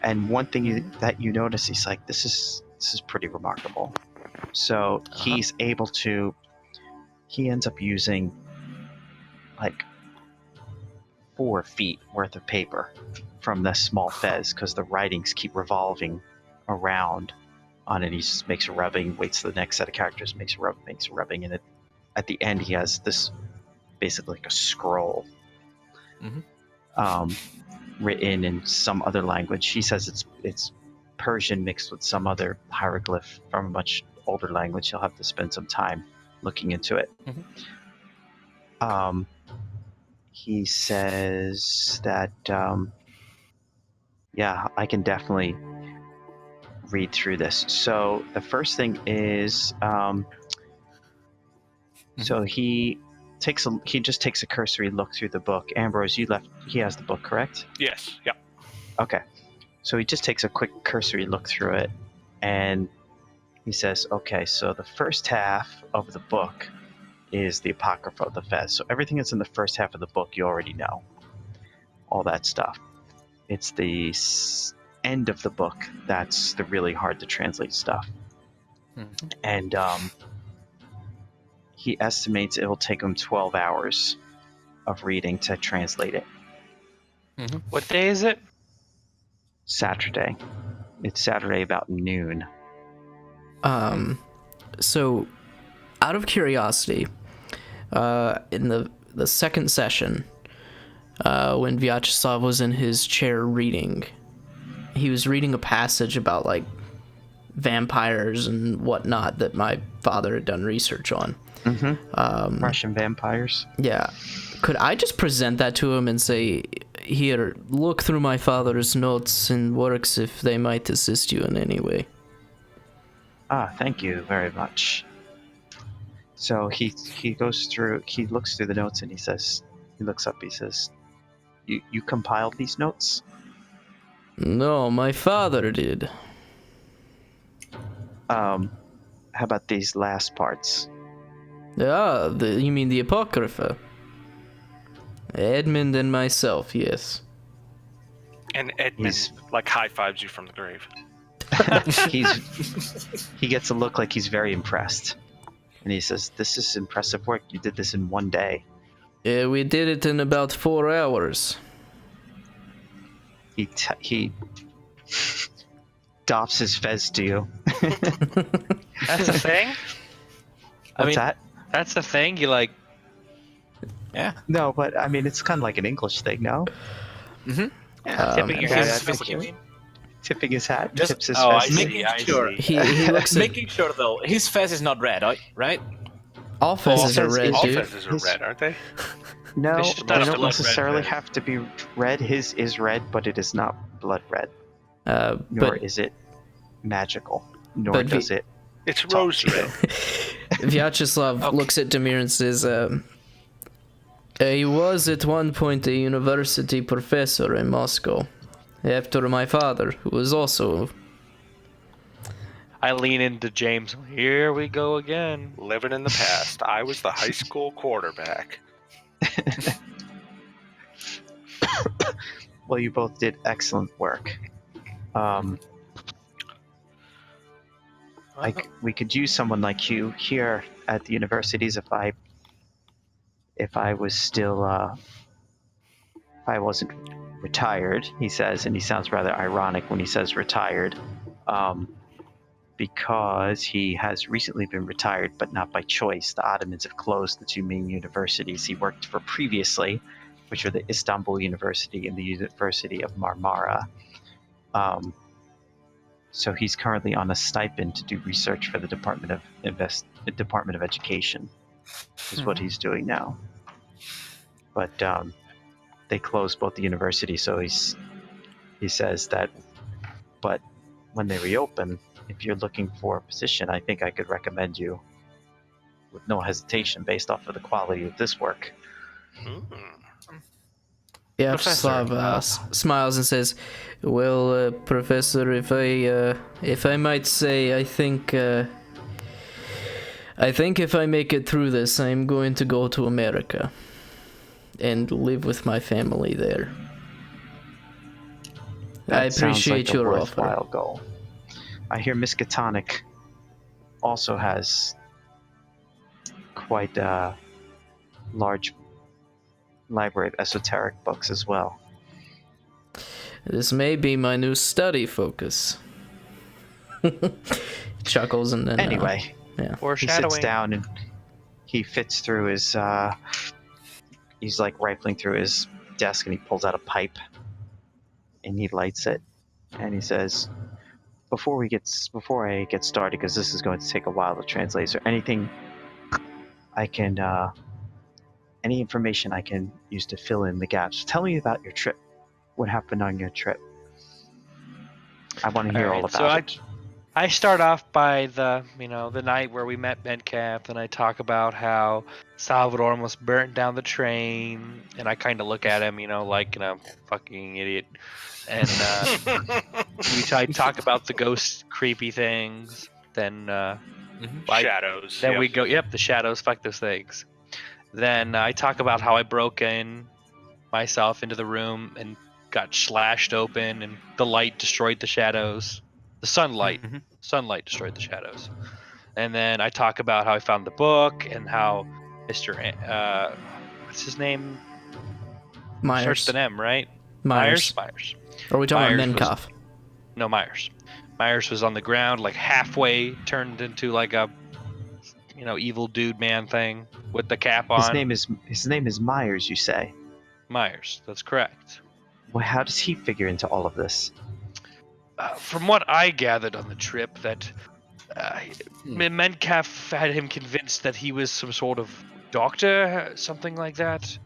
and one thing that you notice, he's like, this is pretty remarkable. So he's able to. He ends up using like 4 feet worth of paper from this small fez because the writings keep revolving around on it. He just makes a rubbing, waits for the next set of characters, makes a rubbing, and at the end he has this basically like a scroll written in some other language. He says it's Persian mixed with some other hieroglyph from a much older language. He'll have to spend some time looking into it. He says that yeah, I can definitely read through this. So the first thing is so he just takes a cursory look through the book. Ambrose, he has the book, correct? Yes. Yeah. Okay. So he just takes a quick cursory look through it, and he says, okay, so the first half of the book is the Apocrypha of the Fez. So everything that's in the first half of the book you already know. All that stuff. It's the end of the book that's the really hard to translate stuff. And he estimates it will take him 12 hours of reading to translate it. What day is it? Saturday. It's Saturday about noon. So, out of curiosity, in the second session, when Vyacheslav was in his chair reading, he was reading a passage about like vampires and whatnot that my father had done research on. Russian vampires. Yeah. Could I just present that to him and say, here, look through my father's notes and works if they might assist you in any way? Thank you very much. So he looks through the notes and he looks up, he says, you compiled these notes? No, my father did. How about these last parts? Ah, you mean the Apocrypha? Edmund and myself, yes. And Edmund like high fives you from the grave. He gets a look like he's very impressed. And he says, this is impressive work. You did this in one day. We did it in about 4 hours. He doffs his fez to you. That's a thing? What's that? That's a thing? You like... Yeah. No, but I mean, it's kind of like an English thing, no? tipping your yeah, hat? I Is think what you mean? Tipping his hat, Just- tips his Oh, fez. I see. Making sure. He looks at Making sure though, his fez is not red, right? all fezzes are fez red, is- All dude. fezzes are red, aren't they? No, It's just they not a don't blood red necessarily fez. have to be red. His is red, but it is not blood red. Nor But is it magical. Nor but does it. It's talk rose to you. red. Vyacheslav looks at Demir and says, he was at one point a university professor in Moscow, after my father, who was also... I lean into James. Here we go again. Living in the past. I was the high school quarterback. Well, you both did excellent work. We could use someone like you here at the universities if I was still if I wasn't retired, he says, and he sounds rather ironic when he says retired, because he has recently been retired, but not by choice. The Ottomans have closed the 2 main universities he worked for previously, which are the Istanbul University and the University of Marmara. So he's currently on a stipend to do research for the Department of Education, is what he's doing now. but they closed both the universities. So he says that, but when they reopen, if you're looking for a position, I think I could recommend you with no hesitation based off of the quality of this work. Yeah, Professor, Slav smiles and says, "Well, Professor, if I might say, I think if I make it through this, I'm going to go to America and live with my family there. I appreciate your sounds like a offer." worthwhile goal. I hear Miskatonic also has quite a large library of esoteric books as well. This may be my new study focus. Chuckles and then Anyway, yeah. he Foreshadowing. sits down and he fits through his he's like rifling through his desk and he pulls out a pipe and he lights it and he says, before I get started, because this is going to take a while to translate, is there anything I can any information I can use to fill in the gaps? Tell me about your trip. What happened on your trip? I want to hear all about it. I start off by the night where we met Metcalf, and I talk about how Salvador almost burnt down the train, and I kind of look at him, like a fucking idiot. And I talk about the ghost creepy things. Then Shadows. Then yep. we go, the shadows, fuck those things. Then I talk about how I broke in myself into the room and got slashed open, and the light destroyed the shadows. The sunlight destroyed the shadows. And then I talk about how I found the book and how Mr. What's his name? Myers. Starts with an M, right? Myers. Myers. Or are we talking Myers about Menkoff? No, Myers. Myers was on the ground, like halfway turned into like a, evil dude man thing with the cap on. His name is Myers, you say? Myers. That's correct. Well, how does he figure into all of this? From what I gathered on the trip, that Metcalf had him convinced that he was some sort of doctor, something like that.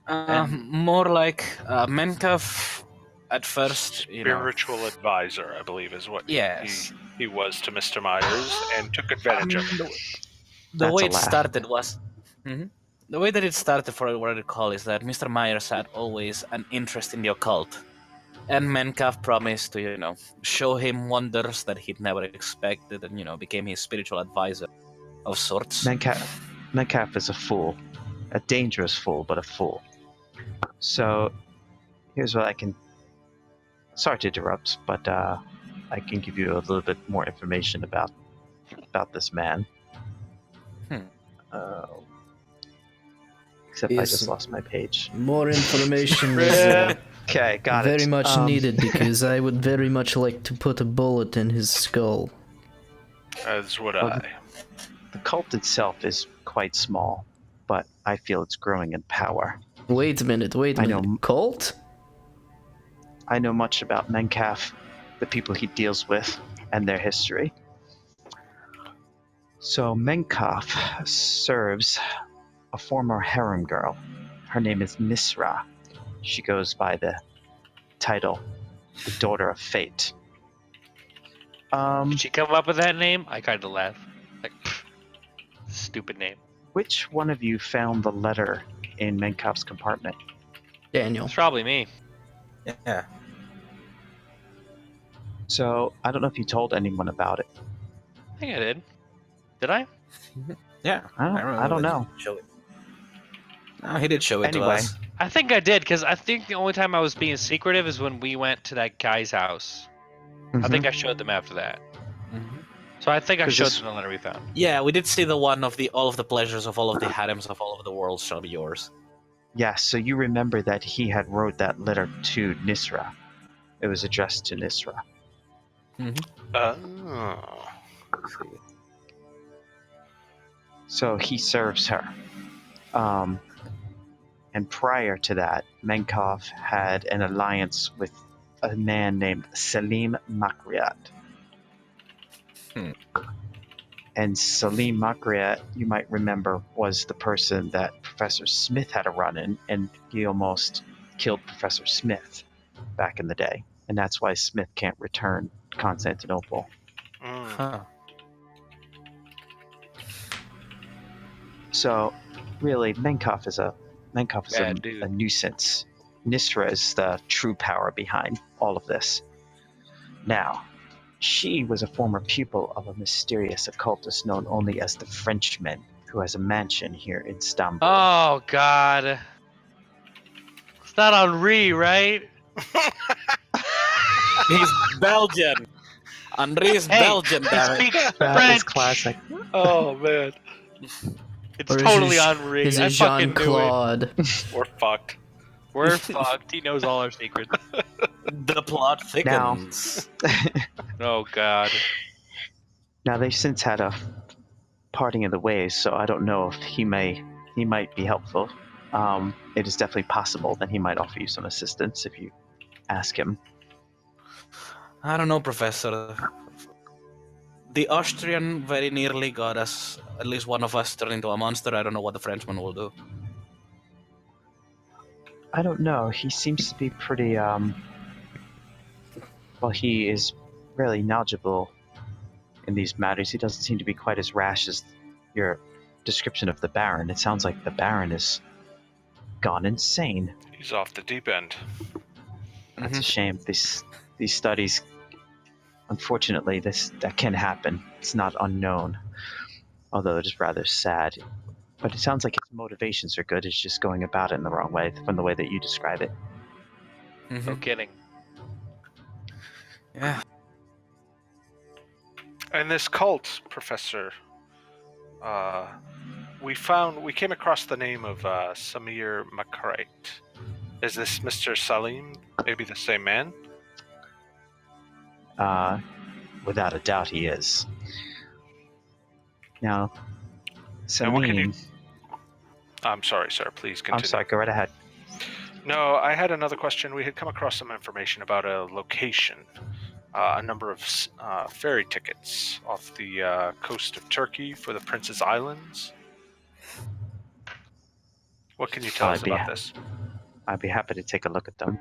More like Metcalf at first. Spiritual advisor, I believe, is what Yes. he was to Mr. Myers, and took advantage of it. The way it That's a laugh. started was. The way that it started, for what I recall, is that Mr. Myers had always an interest in the occult. And Metcalf promised to, show him wonders that he'd never expected and, became his spiritual advisor of sorts. Metcalf is a fool. A dangerous fool, but a fool. So, here's what I can... Sorry to interrupt, but I can give you a little bit more information about this man. Except I Yes. just lost my page. More information is Okay, got it. very much needed because I would very much like to put a bullet in his skull. As would Well, I. The cult itself is quite small, but I feel it's growing in power. Wait a minute. I know. Cult? I know much about Metcalf, the people he deals with, and their history. So Metcalf serves a former harem girl. Her name is Nisra. She goes by the title, the Daughter of Fate. Did she come up with that name? I kind of laugh. Like, stupid name. Which one of you found the letter in Metcalf's compartment? Daniel. It's probably me. Yeah. So I don't know if you told anyone about it. I think I did. Did I? Yeah. I don't know. Show it. No, he did show it to Anyway. us. I think I did, because I think the only time I was being secretive is when we went to that guy's house. I think I showed them after that. So I think I 'Cause showed this- them the letter we found. Yeah, we did see the one of all of the pleasures of all of the harems of all over the world shall be yours. Yes, so you remember that he had wrote that letter to Nisra. It was addressed to Nisra. Oh. So he serves her. And prior to that, Metcalf had an alliance with a man named Selim Makriat. And Salim Makriat, you might remember, was the person that Professor Smith had a run-in, and he almost killed Professor Smith back in the day. And that's why Smith can't return Constantinople. Huh. So, really, Menkov is a Bad dude. nuisance. Nisra is the true power behind all of this. Now, she was a former pupil of a mysterious occultist known only as the Frenchman, who has a mansion here in Istanbul. Oh God. It's not Henri, right? He's Belgian. Henri's Hey, Belgian, damn He it. speaks That is French. classic. Oh man, It's Or is totally it- Henri. Is I it fucking knew it. Jean-Claude? we're fucked. We're fucked. He knows all our secrets. The plot thickens. Oh God. Now they've since had a parting of the ways, so I don't know if he might be helpful. It is definitely possible that he might offer you some assistance if you ask him. I don't know, Professor. The Austrian very nearly got us, at least one of us, turned into a monster. I don't know what the Frenchman will do. I don't know. He seems to be pretty, well, he is really knowledgeable in these matters. He doesn't seem to be quite as rash as your description of the Baron. It sounds like the Baron is gone insane. He's off the deep end. That's a shame. These studies, unfortunately, that can happen. It's not unknown, although it is rather sad. But it sounds like his motivations are good. It's just going about it in the wrong way, from the way that you describe it. No kidding. Yeah. And this cult, Professor, we came across the name of Samir Makrait. Is this Mr. Salim? Maybe the same man? Without a doubt, he is. Now, And what can you- Salim, I'm sorry, sir. Please continue. I'm sorry, go right ahead. No, I had another question. We had come across some information about a location, a number of ferry tickets off the coast of Turkey for the Prince's Islands. What can you tell us about this? I'd be happy to take a look at them.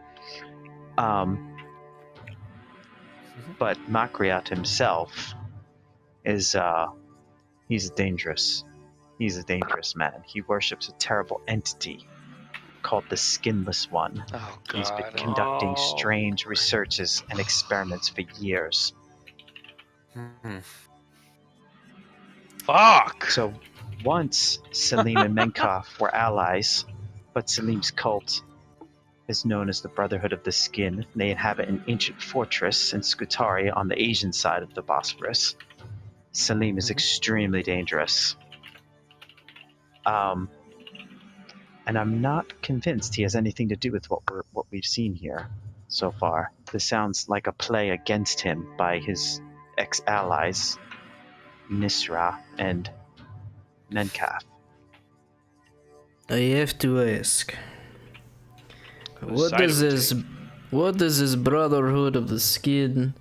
But Makriat himself is, he's dangerous. He's a dangerous man. He worships a terrible entity called the Skinless One. Oh He's been God. conducting Oh. strange researches and experiments for years. Fuck. So once Salim and Menkov were allies, but Salim's cult is known as the Brotherhood of the Skin. They inhabit an ancient fortress in Scutari on the Asian side of the Bosphorus. Salim is extremely dangerous. And I'm not convinced he has anything to do with what we've seen here so far. This sounds like a play against him by his ex-allies, Nisra and Menkaf. I have to ask, Whose side of it what does this Brotherhood of the Skin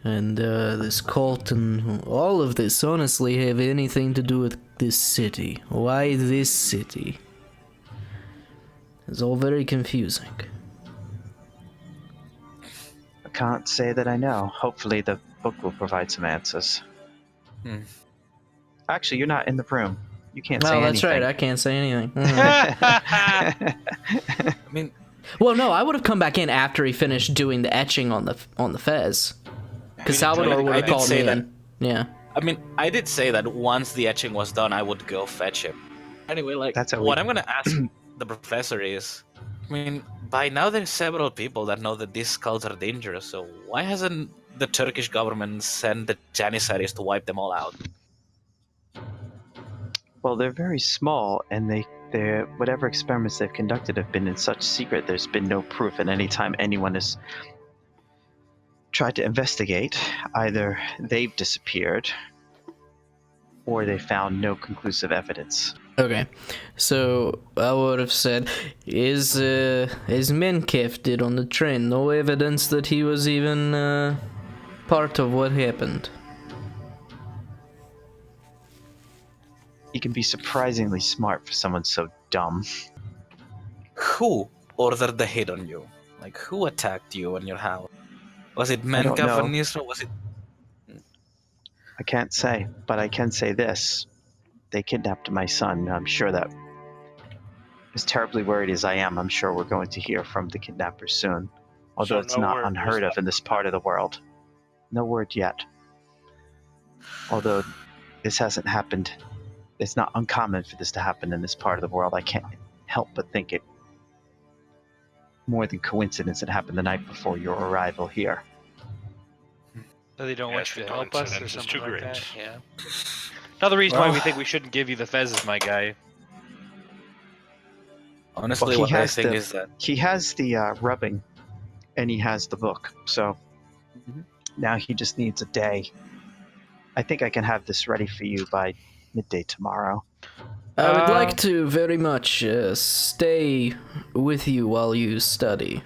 and this cult and all of this honestly have anything to do with this city? Why this city? It's all very confusing. I can't say that I know. Hopefully the book will provide some answers. Actually, you're not in the room. You can't say Oh, anything. that's right. I can't say anything. I mean, Well, no, I would have come back in after he finished doing the etching on the Fez, because Salvador would I have did called say me that. in. Yeah. I mean, I did say that once the etching was done, I would go fetch him. Anyway, like, That's how what we- I'm gonna ask the professor is, I mean, by now there's several people that know that these cults are dangerous, so why hasn't the Turkish government sent the Janissaries to wipe them all out? Well, they're very small, and they're whatever experiments they've conducted have been in such secret. There's been no proof, and any time anyone has tried to investigate, either they've disappeared or they found no conclusive evidence. Okay, so I would have said, is Menkef did on the train no evidence that he was even part of what happened? He can be surprisingly smart for someone so dumb. Who ordered the hit on you? Like, who attacked you in your house? Was it I don't Menka know. Vanisra? Was it... I can't say, but I can say this. They kidnapped my son. I'm sure that, as terribly worried as I am, I'm sure we're going to hear from the kidnappers soon. Although So it's no not word was unheard of in this part of the world. No word yet. Although this hasn't happened. It's not uncommon for this to happen in this part of the world. I can't help but think it more than coincidence it happened the night before your arrival here. So they don't Yes, want you the to help us or coincidence is something too like great. that. Yeah. Another reason why we Well- think we shouldn't give you the fezes, my guy. Honestly, Well, he what I has think the- is that... He has the rubbing, and he has the book, so now he just needs a day. I think I can have this ready for you by midday tomorrow. I would like Um, to very much stay with you while you study.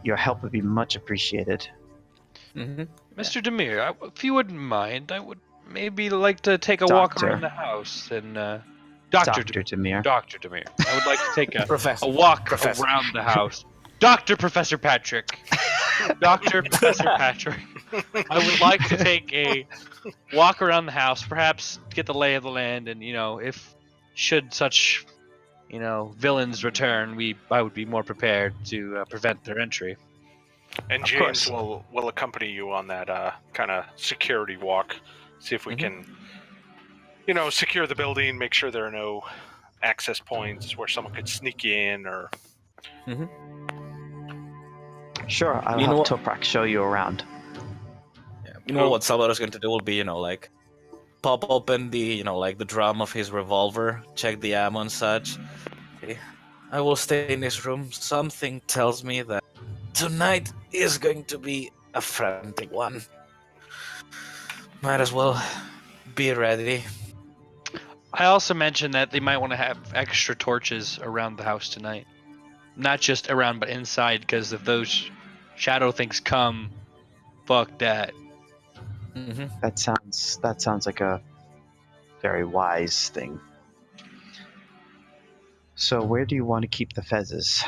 Your help would be much appreciated. Mm-hmm. Mr. Demir, if you wouldn't mind, I would maybe like to take a walk Doctor. around the house and Dr. Dr. Demir. Dr. Demir. I would like to take a Professor. walk Professor. around the house. Dr. Professor Patrick. Dr. Professor Patrick. I would like to take a walk around the house, perhaps get the lay of the land, and if should such villains return, I would be more prepared to prevent their entry. And Of James course. will accompany you on that kind of security walk. See if we can, secure the building, make sure there are no access points where someone could sneak in or... Sure, I'll You have know- Toprak show you around. Yeah. You know what Salvador's going to do will be, like, pop open the, like, the drum of his revolver, check the ammo and such. Okay. I will stay in this room. Something tells me that tonight is going to be a frantic one. Might as well be ready. I also mentioned that they might want to have extra torches around the house tonight. Not just around, but inside, because if those shadow things come, fuck that. Mm-hmm. That sounds like a very wise thing. So where do you want to keep the fezzes?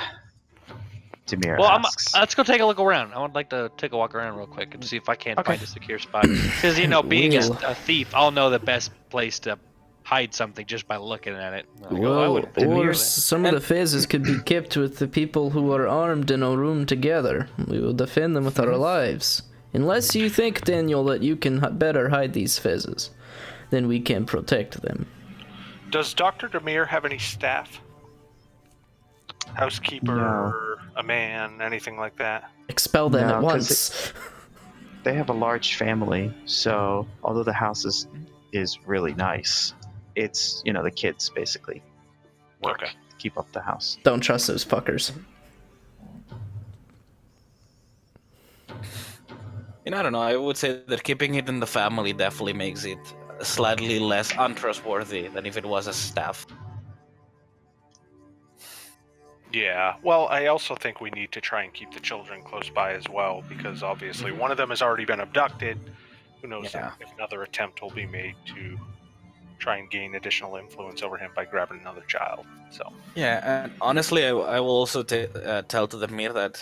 Demir Well, asks. let's go take a look around. I would like to take a walk around real quick and see if I can't Okay. find a secure spot. Because, being a thief, I'll know the best place to hide something just by looking at it. Like, I Well, would or Demir. some of the phases could be kept with the people who are armed in a room together. We will defend them with our lives. Unless you think, Daniel, that you can better hide these phases, then we can protect them. Does Dr. Demir have any staff? Housekeeper, a man, anything like that? Expel them No, at 'cause once. They have a large family, so although the house is really nice, it's, the kids basically work Okay. to keep up the house. Don't trust those fuckers. I don't know. I would say that keeping it in the family definitely makes it slightly less untrustworthy than if it was a staff. Yeah, well, I also think we need to try and keep the children close by as well, because obviously one of them has already been abducted. Who knows Yeah. if another attempt will be made to try and gain additional influence over him by grabbing another child. So, Yeah, and honestly, I will also tell to Demir that,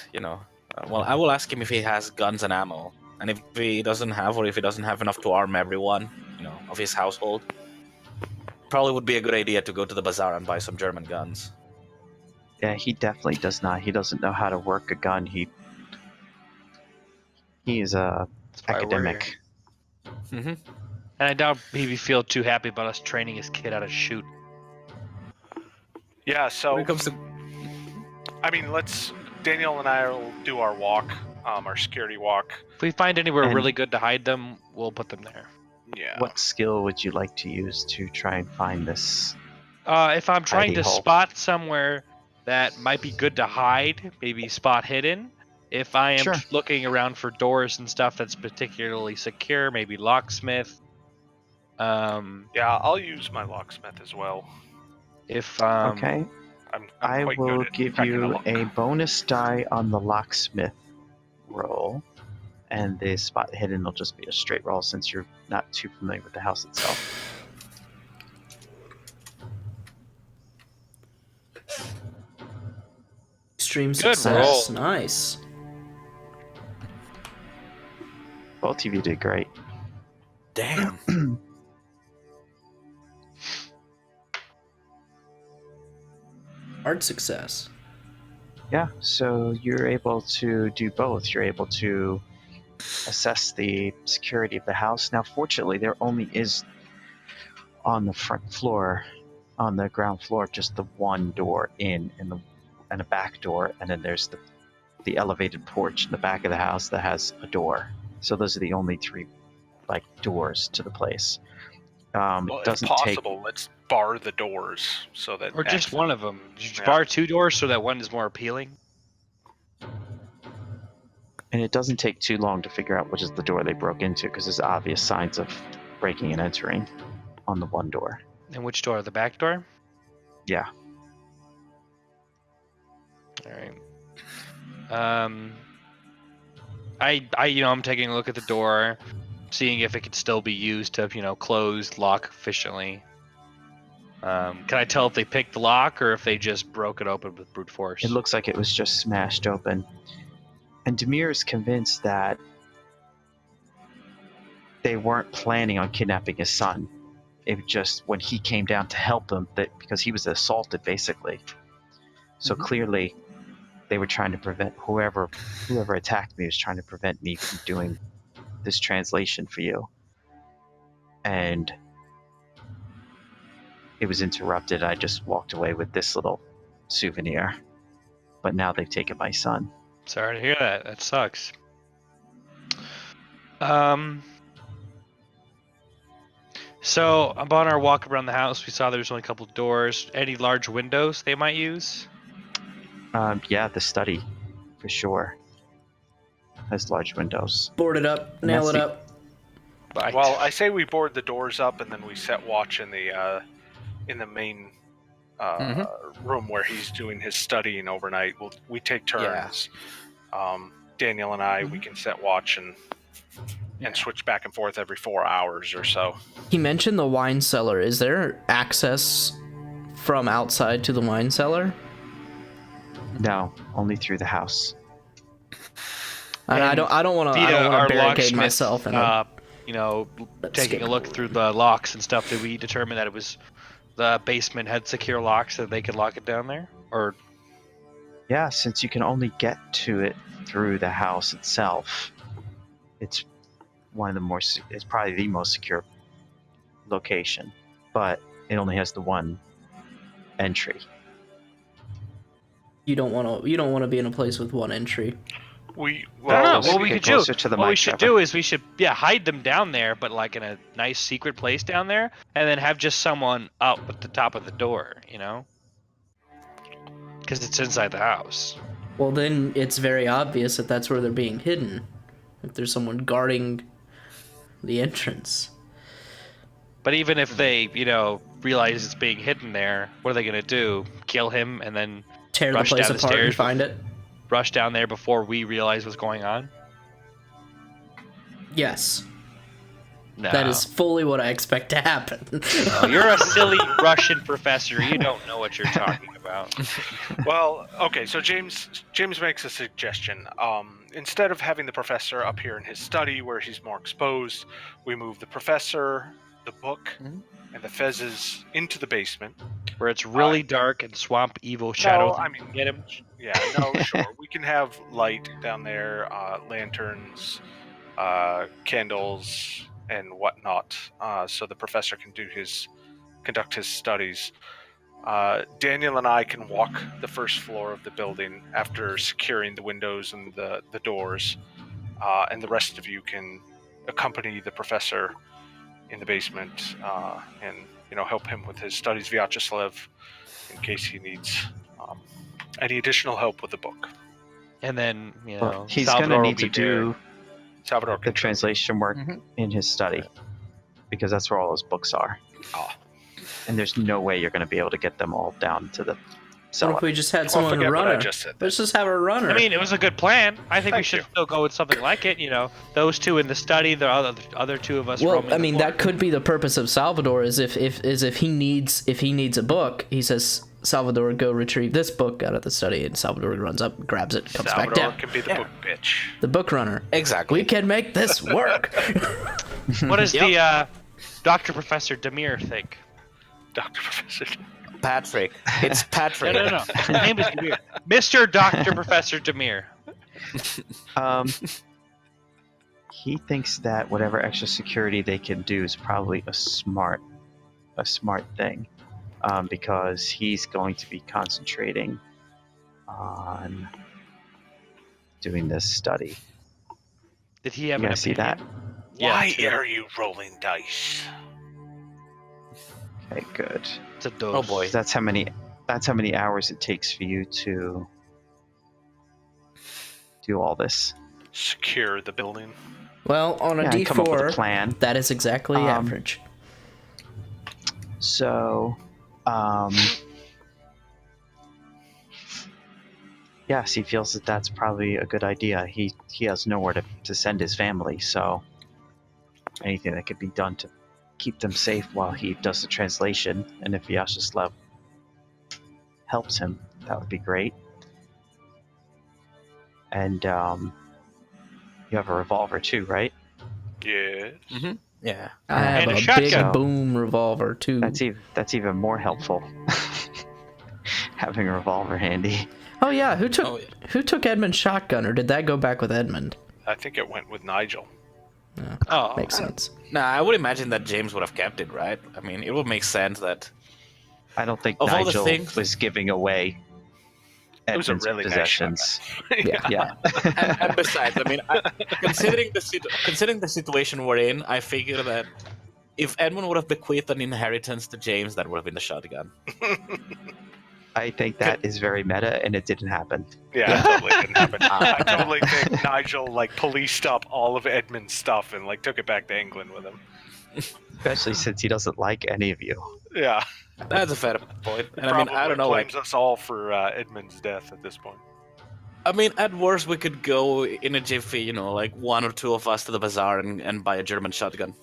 I will ask him if he has guns and ammo. And if he doesn't have, or if he doesn't have enough to arm everyone, of his household, probably would be a good idea to go to the bazaar and buy some German guns. Yeah, he definitely does not. He doesn't know how to work a gun. He is a That's why I worry. academic. Mm-hmm. And I doubt he'd feel too happy about us training his kid how to shoot. yeah, so, When it comes to... Daniel and I will do our walk, our security walk. If we find anywhere And- really good to hide them, we'll put them there. Yeah. What skill would you like to use to try and find this? If I'm trying Hidey to hole. spot somewhere that might be good to hide, maybe spot hidden. If I am Sure. looking around for doors and stuff that's particularly secure, maybe locksmith. Yeah, I'll use my locksmith as well. If Okay, I'm I quite will good at give cracking you lock. a bonus die on the locksmith roll, and the spot hidden will just be a straight roll since you're not too familiar with the house itself. Extreme Good success. roll. Nice. Both of you did great. Damn. Hard success. Yeah, so you're able to do both. You're able to assess the security of the house. Now, fortunately, there only is on the front floor, on the ground floor, just the one door in and a back door, and then there's the elevated porch in the back of the house that has a door. So those are the only three doors to the place. Well, It if doesn't possible, let's bar the doors so that Or just access- one of them. You Yeah. bar 2 doors so that one is more appealing. and it doesn't take too long to figure out which is the door they broke into, because there's obvious signs of breaking and entering on the one door. And which door? The back door? Yeah. All right. I'm taking a look at the door, seeing if it could still be used to, close, lock efficiently. Can I tell if they picked the lock or if they just broke it open with brute force? It looks like it was just smashed open. And Demir is convinced that they weren't planning on kidnapping his son. It was just when he came down to help them, because he was assaulted basically. So clearly they were trying to prevent whoever attacked me was trying to prevent me from doing this translation for you. And it was interrupted. I just walked away with this little souvenir. But now they've taken my son. Sorry to hear that. That sucks. So upon our walk around the house, we saw there was only a couple doors. Any large windows they might use? Yeah, the study, for sure, has large windows. Board it up. And Nail that's it the- up. Well, I say we board the doors up and then we set watch in the main room where he's doing his studying overnight. We take turns. Daniel and I, we can set watch and switch back and forth every 4 hours or so. He mentioned the wine cellar. Is there access from outside to the wine cellar? No, only through the house. And I don't want to our barricade locksmith, myself in a taking a look through the locks and stuff, did we determine that it was the basement had secure locks so that they could lock it down there? Or Yeah, since you can only get to it through the house itself, it's it's probably the most secure location, but it only has the one entry. You don't want to be in a place with one entry. I don't know. Closer- What we get could do, closer to the what we mic, should Trevor. do is we should hide them down there, but like in a nice secret place down there, and then have just someone up at the top of the door, because it's inside the house. Well, then it's very obvious that that's where they're being hidden. If there's someone guarding the entrance. But even if they, realize it's being hidden there, what are they gonna do? Kill him and then Tear the rush place down the apart and stairs find it? rush down there before we realize what's going on? Yes. No. That is fully what I expect to happen. Oh, you're a silly Russian professor. You don't know what you're talking about. Well, okay, so James makes a suggestion. Instead of having the professor up here in his study where he's more exposed, we move the professor, the book, and the Fezes into the basement. Where it's really dark and swamp evil shadows. No, I mean, Get him. yeah, no, sure. We can have light down there, lanterns, candles, and whatnot, so the professor can conduct his studies. Daniel and I can walk the first floor of the building after securing the windows and the doors, and the rest of you can accompany the professor in the basement and help him with his studies, Vyacheslav, in case he needs any additional help with the book. And then, Well, he's Salvador going to will need be to there. do Salvador the can translation work in his study, because that's where all his books are. And there's no way you're going to be able to get them all down to the What cellar. if we just had Don't someone forget what I runner? just said. Let's just have a runner. I mean, it was a good plan. I think we Thank should you. still go with something like it. Those two in the study, the other two of us. well, roaming I the mean, floor. that could be the purpose of Salvador. Is if he needs a book, he says, Salvador go retrieve this book out of the study, and Salvador runs up, grabs it, comes back Salvador down. can be the book bitch. The book runner. Exactly. We can make this work. What does the Dr. Professor Demir think? Dr. Professor. Patrick. It's Patrick. No. His name is Demir. Mr. Dr. Professor Demir. He thinks that whatever extra security they can do is probably a smart thing, because he's going to be concentrating on doing this study. Did he have You an guys see that? opinion? Why Yeah, are you rolling dice? Okay, good. it's a dose. Oh boy. That's how many hours it takes for you to do all this. Secure the building. Well, on a Yeah, and come up with a D4, plan. that is exactly Um, average. So, yes, he feels that that's probably a good idea. He has nowhere to send his family, so anything that could be done to keep them safe while he does the translation, and if Vyacheslav helps him, that would be great. And you have a revolver too, right? Yes. Yeah. I have and a a shotgun. big boom revolver, too. That's even more helpful. Having a revolver handy. Oh, yeah. Who took Edmund's shotgun, or did that go back with Edmund? I think it went with Nigel. Oh, Makes sense. Nah, I would imagine that James would have kept it, right? I mean, it would make sense that. I don't think Of all the Nigel things- was giving away It was a Edmund's really nice possessions. Yeah. Yeah. And besides, I mean, considering the situation we're in, I figure that if Edmund would have bequeathed an inheritance to James, that would have been the shotgun. I think that is very meta, and it didn't happen. Yeah, it totally didn't happen. I totally think Nigel policed up all of Edmund's stuff and took it back to England with him. Especially since he doesn't like any of you. Yeah. That's a fair point. And I Probably mean, I don't know, blames us all for Edmund's death at this point. I mean, at worst, we could go in a jiffy, one or two of us to the bazaar and buy a German shotgun.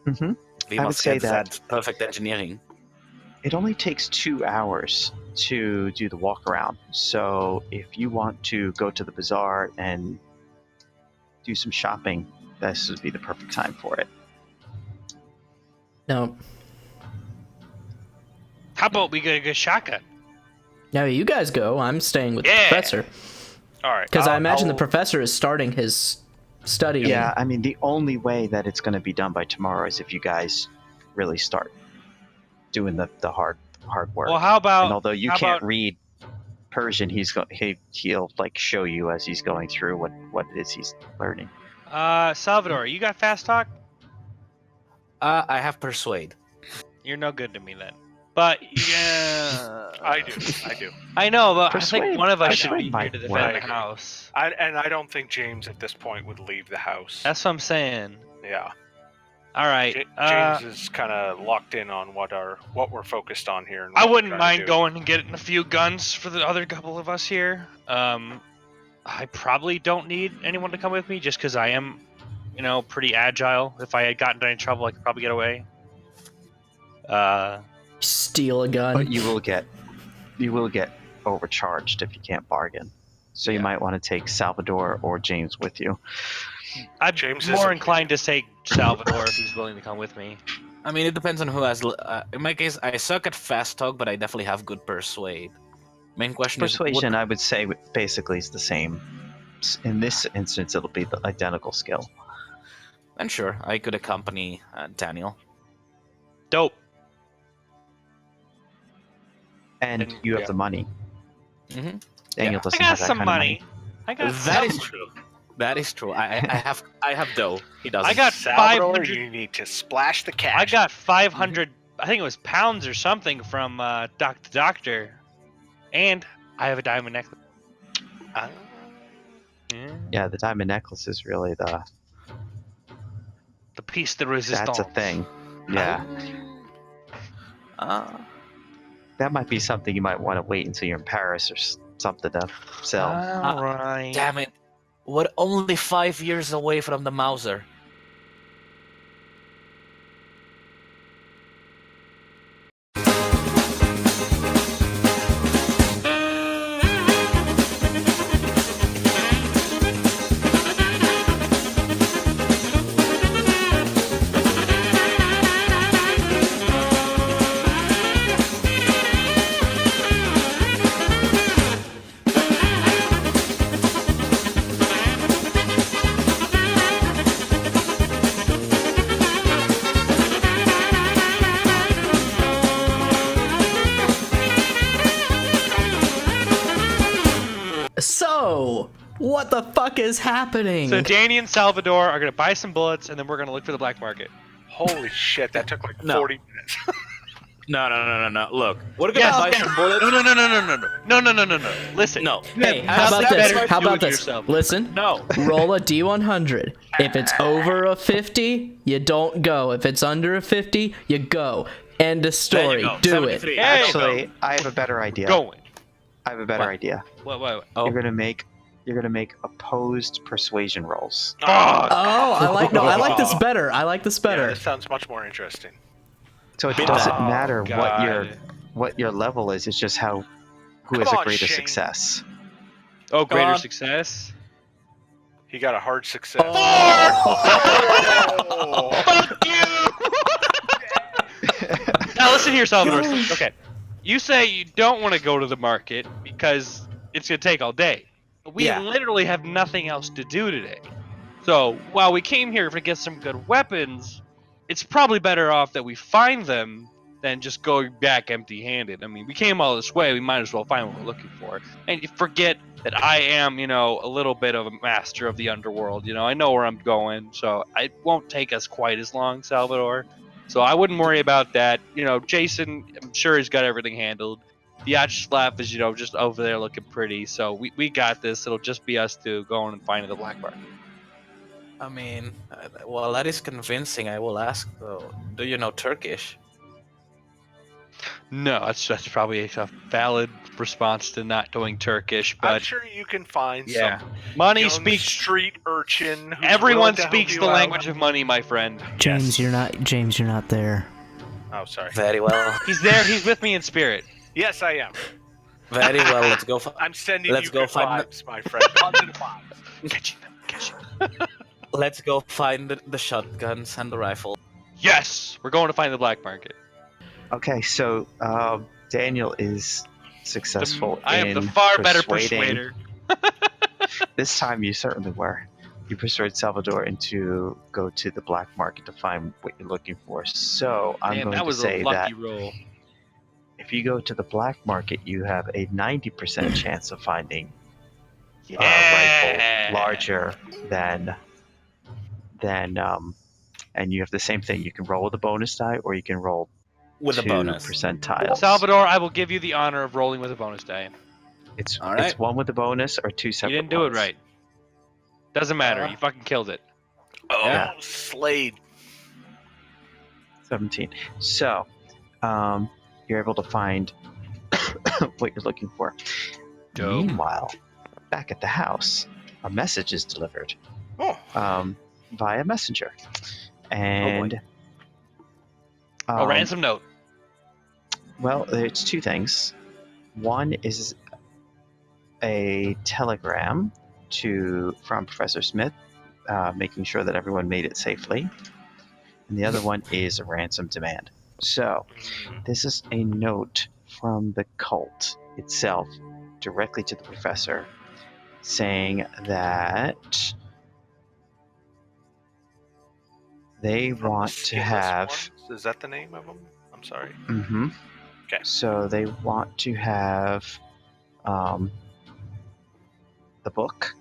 Mm-hmm. We I would must say get that- perfect engineering. It only takes 2 hours to do the walk around. So if you want to go to the bazaar and do some shopping, this would be the perfect time for it. No. how about we get a good shotgun? Now, you guys go. I'm staying with the Yeah. professor. All right. Because I imagine the I'll- professor is starting his study. Yeah, I mean, the only way that it's going to be done by tomorrow is if you guys really start doing the hard work. Well, how about And although you how can't about- read Persian, he'll show you as he's going through what it is he's learning. Salvador, you got fast talk? I have persuade. You're no good to me then. But yeah, I do. I know, but I Persuade- think one of us I should know be here might to defend work. the house. And I don't think James at this point would leave the house. That's what I'm saying. Yeah. All right. James is kind of locked in on what we're focused on here. And I what we're wouldn't trying to mind do. going and getting a few guns for the other couple of us here. I probably don't need anyone to come with me just because I am, pretty agile. If I had gotten into any trouble, I could probably get away. Steal a gun. But you will get overcharged if you can't bargain. So you Yeah. might want to take Salvador or James with you. I'm James more isn't- inclined to take Salvador if he's willing to come with me. I mean, it depends on who has. In my case, I suck at fast talk, but I definitely have good persuade. Main question Persuasion, is, I would say, basically is the same. In this instance, it'll be the identical skill. and sure, I could accompany Daniel. Dope. And And- you have yeah. the money. Mm-hmm. Daniel I doesn't got have that some kind of money. I got That is some- true. That is true. I have dough. He doesn't. I got Salvador, 500. you need to splash the cash. I got 500. I think it was pounds or something from Doctor, and I have a diamond necklace. Ah. Yeah, the diamond necklace is really the piece de resistance. that's a thing. Yeah, that might be something you might want to wait until you're in Paris or something to sell. All right. Damn it! We're only 5 years away from the Mauser. So, what the fuck is happening? So Danny and Salvador are gonna buy some bullets, and then we're gonna look for the black market. Holy shit, that took like No. 40 minutes. No. Look, we're gonna Yes, buy yes. some bullets. No. Listen. No. Hey, You how have about to this? better How do about it this? yourself. Listen, No. roll a D100. If it's over a 50, you don't go. If it's under a 50, you go. End of story. There you go. Do 73. it. Hey. Actually, I have a better idea. Going. I have a better What? idea. What? Oh. You're gonna make opposed persuasion rolls. Fuck. Oh, I like this better. I like this Yeah, better. this sounds much more interesting. So it Bid doesn't that. matter God. what your level is. It's just who Come has a on, greater Shane. success. Oh, greater on. success. He got a hard success. Oh. Fuck you! Now listen here, Salvador. Okay, you say you don't want to go to the market because it's gonna take all day. We Yeah. literally have nothing else to do today. So while we came here to get some good weapons, it's probably better off that we find them than just going back empty-handed. I mean, we came all this way, we might as well find what we're looking for. And you forget that I am, a little bit of a master of the underworld. I know where I'm going, so it won't take us quite as long, Salvador. So I wouldn't worry about that. Jason, I'm sure he's got everything handled. The Yachtslav is, just over there looking pretty. So we got this. It'll just be us two going and finding the black market. I mean, well, that is convincing. I will ask though. Do you know Turkish? No, that's probably a valid response to not doing Turkish, I'm but sure you can find yeah, some money young speaks. street urchin. who's Everyone willing to help speaks you the out. language of money, my friend. James, Yes. you're not there. Oh, sorry. Very well. He's there. He's with me in spirit. Yes, I am. Very well. Let's go. I'm sending Let's you go good find vibes, my friend. Positive vibes. Catching them. Let's go find the shotguns and the rifle. Yes, we're going to find the black market. Okay, so Daniel is successful I am in the far better persuading. persuader. This time you certainly were. You persuade Salvador into go to the black market to find what you're looking for. So I'm Man, going that to was say a that lucky roll. if you go to the black market, you have a 90% chance of finding a Yeah. rifle larger than and you have the same thing. You can roll with a bonus die, or you can roll With a 2 bonus. percentiles. Salvador, I will give you the honor of rolling with a bonus die. It's All right. it's one with a bonus or 2 separate. You didn't do it ones. right. Doesn't matter. You fucking killed it. Oh, Yeah. Slade. 17. So, you're able to find what you're looking for. Dope. Meanwhile, back at the house, a message is delivered Oh. via messenger, and A ransom note. well, it's 2 things. One is a telegram from Professor Smith, making sure that everyone made it safely, and the other one is a ransom demand. So, this is a note from the cult itself, directly to the professor, saying that they want to Skinless have. Ones? Is that the name of them? I'm sorry. Mm-hmm. Okay. So they want to have the book.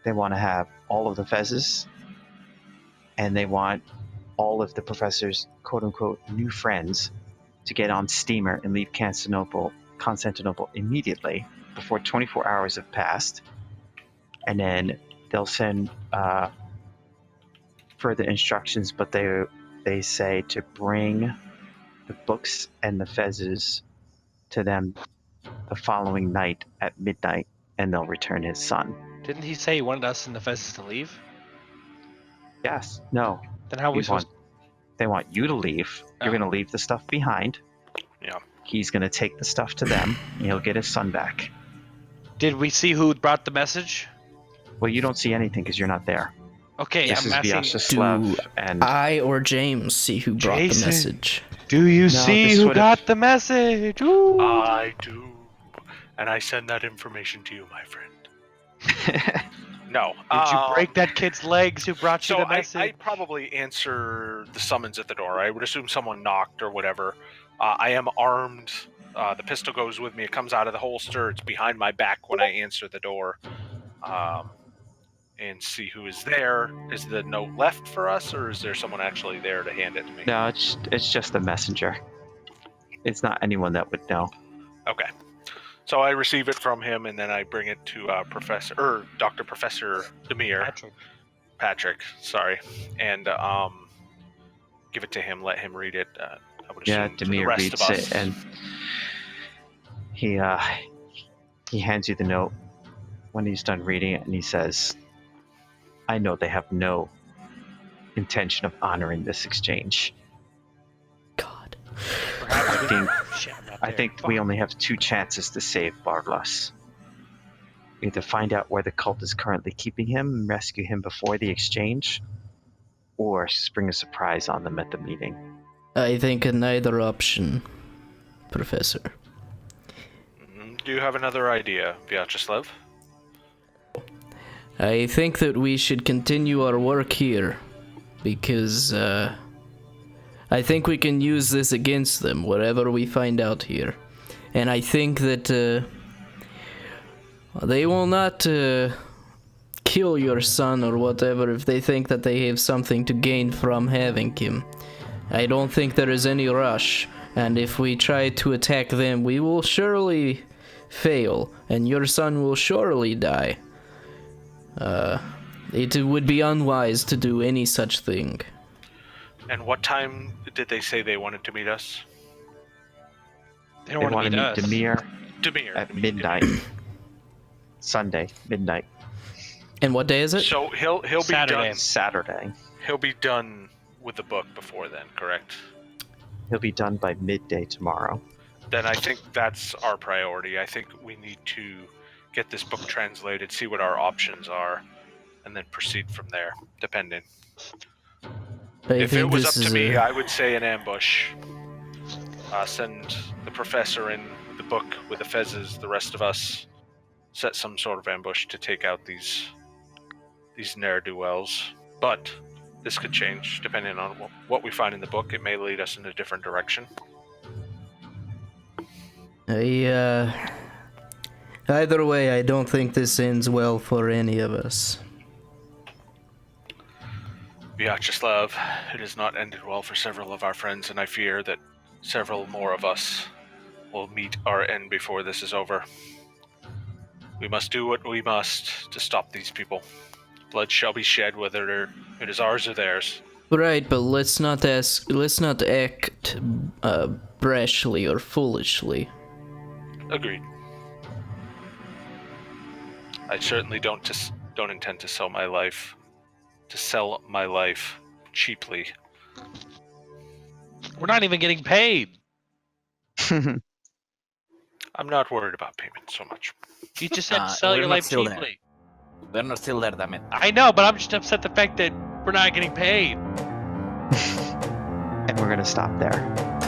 They want to have all of the Fezes, and they want all of the professor's quote-unquote new friends to get on steamer and leave Constantinople immediately before 24 hours have passed, and then they'll send further instructions, but they say to bring the books and the Fezes to them the following night at midnight, and they'll return his son. Didn't he say he wanted us and the Fezes to leave? Yes. No. Then how are we supposed They want you to leave. You're Oh. going to leave the stuff behind. Yeah. He's going to take the stuff to them, and he'll get his son back. Did we see who brought the message? Well, you don't see anything because you're not there. Okay, This I'm is asking. Vyacheslav, and I or James see who brought Jason. the message. Do you No, see this who would've- got the message? Ooh. I do. And I send that information to you, my friend. No. Did you break that kid's legs who brought you So the I message? probably answer the summons at the door. I would assume someone knocked or whatever. I am armed. The pistol goes with me. It comes out of the holster. It's behind my back when I answer the door. And see who is there. Is the note left for us, or is there someone actually there to hand it to me? No, it's just the messenger. It's not anyone that would know. Okay. So I receive it from him, and then I bring it to Dr. Professor Demir. Patrick, sorry. And give it to him, let him read it. I would assume to the Demir rest reads of us. it, and he hands you the note when he's done reading it, and he says, I know they have no intention of honoring this exchange. God. I think we only have 2 chances to save Barlas. Either find out where the cult is currently keeping him and rescue him before the exchange, or spring a surprise on them at the meeting. I think neither option, Professor. Do you have another idea, Vyacheslav? I think that we should continue our work here, because I think we can use this against them, whatever we find out here. And I think that they will not kill your son or whatever if they think that they have something to gain from having him. I don't think there is any rush, and if we try to attack them, we will surely fail, and your son will surely die. It would be unwise to do any such thing. And what time did they say they wanted to meet us? They don't want to meet us. Demir Demir. at midnight. Sunday, midnight. And what day is it? So he'll be Saturday. done. Saturday. He'll be done with the book before then, correct? He'll be done by midday tomorrow. Then I think that's our priority. I think we need to get this book translated, see what our options are, and then proceed from there, depending. If it was up to me, I would say an ambush. Send the professor in with the book with the Fezes, the rest of us set some sort of ambush to take out these ne'er-do-wells. But this could change depending on what we find in the book. It may lead us in a different direction. Either way, I don't think this ends well for any of us. Vyacheslav, it has not ended well for several of our friends, and I fear that several more of us will meet our end before this is over. We must do what we must to stop these people. Blood shall be shed, whether it is ours or theirs. Right, but let's not act brashly or foolishly. Agreed. I certainly don't intend to sell my life cheaply. We're not even getting paid. I'm not worried about payment so much. You just said sell your life still cheaply. We're not still there, damn it. I know, but I'm just upset the fact that we're not getting paid. And we're gonna stop there.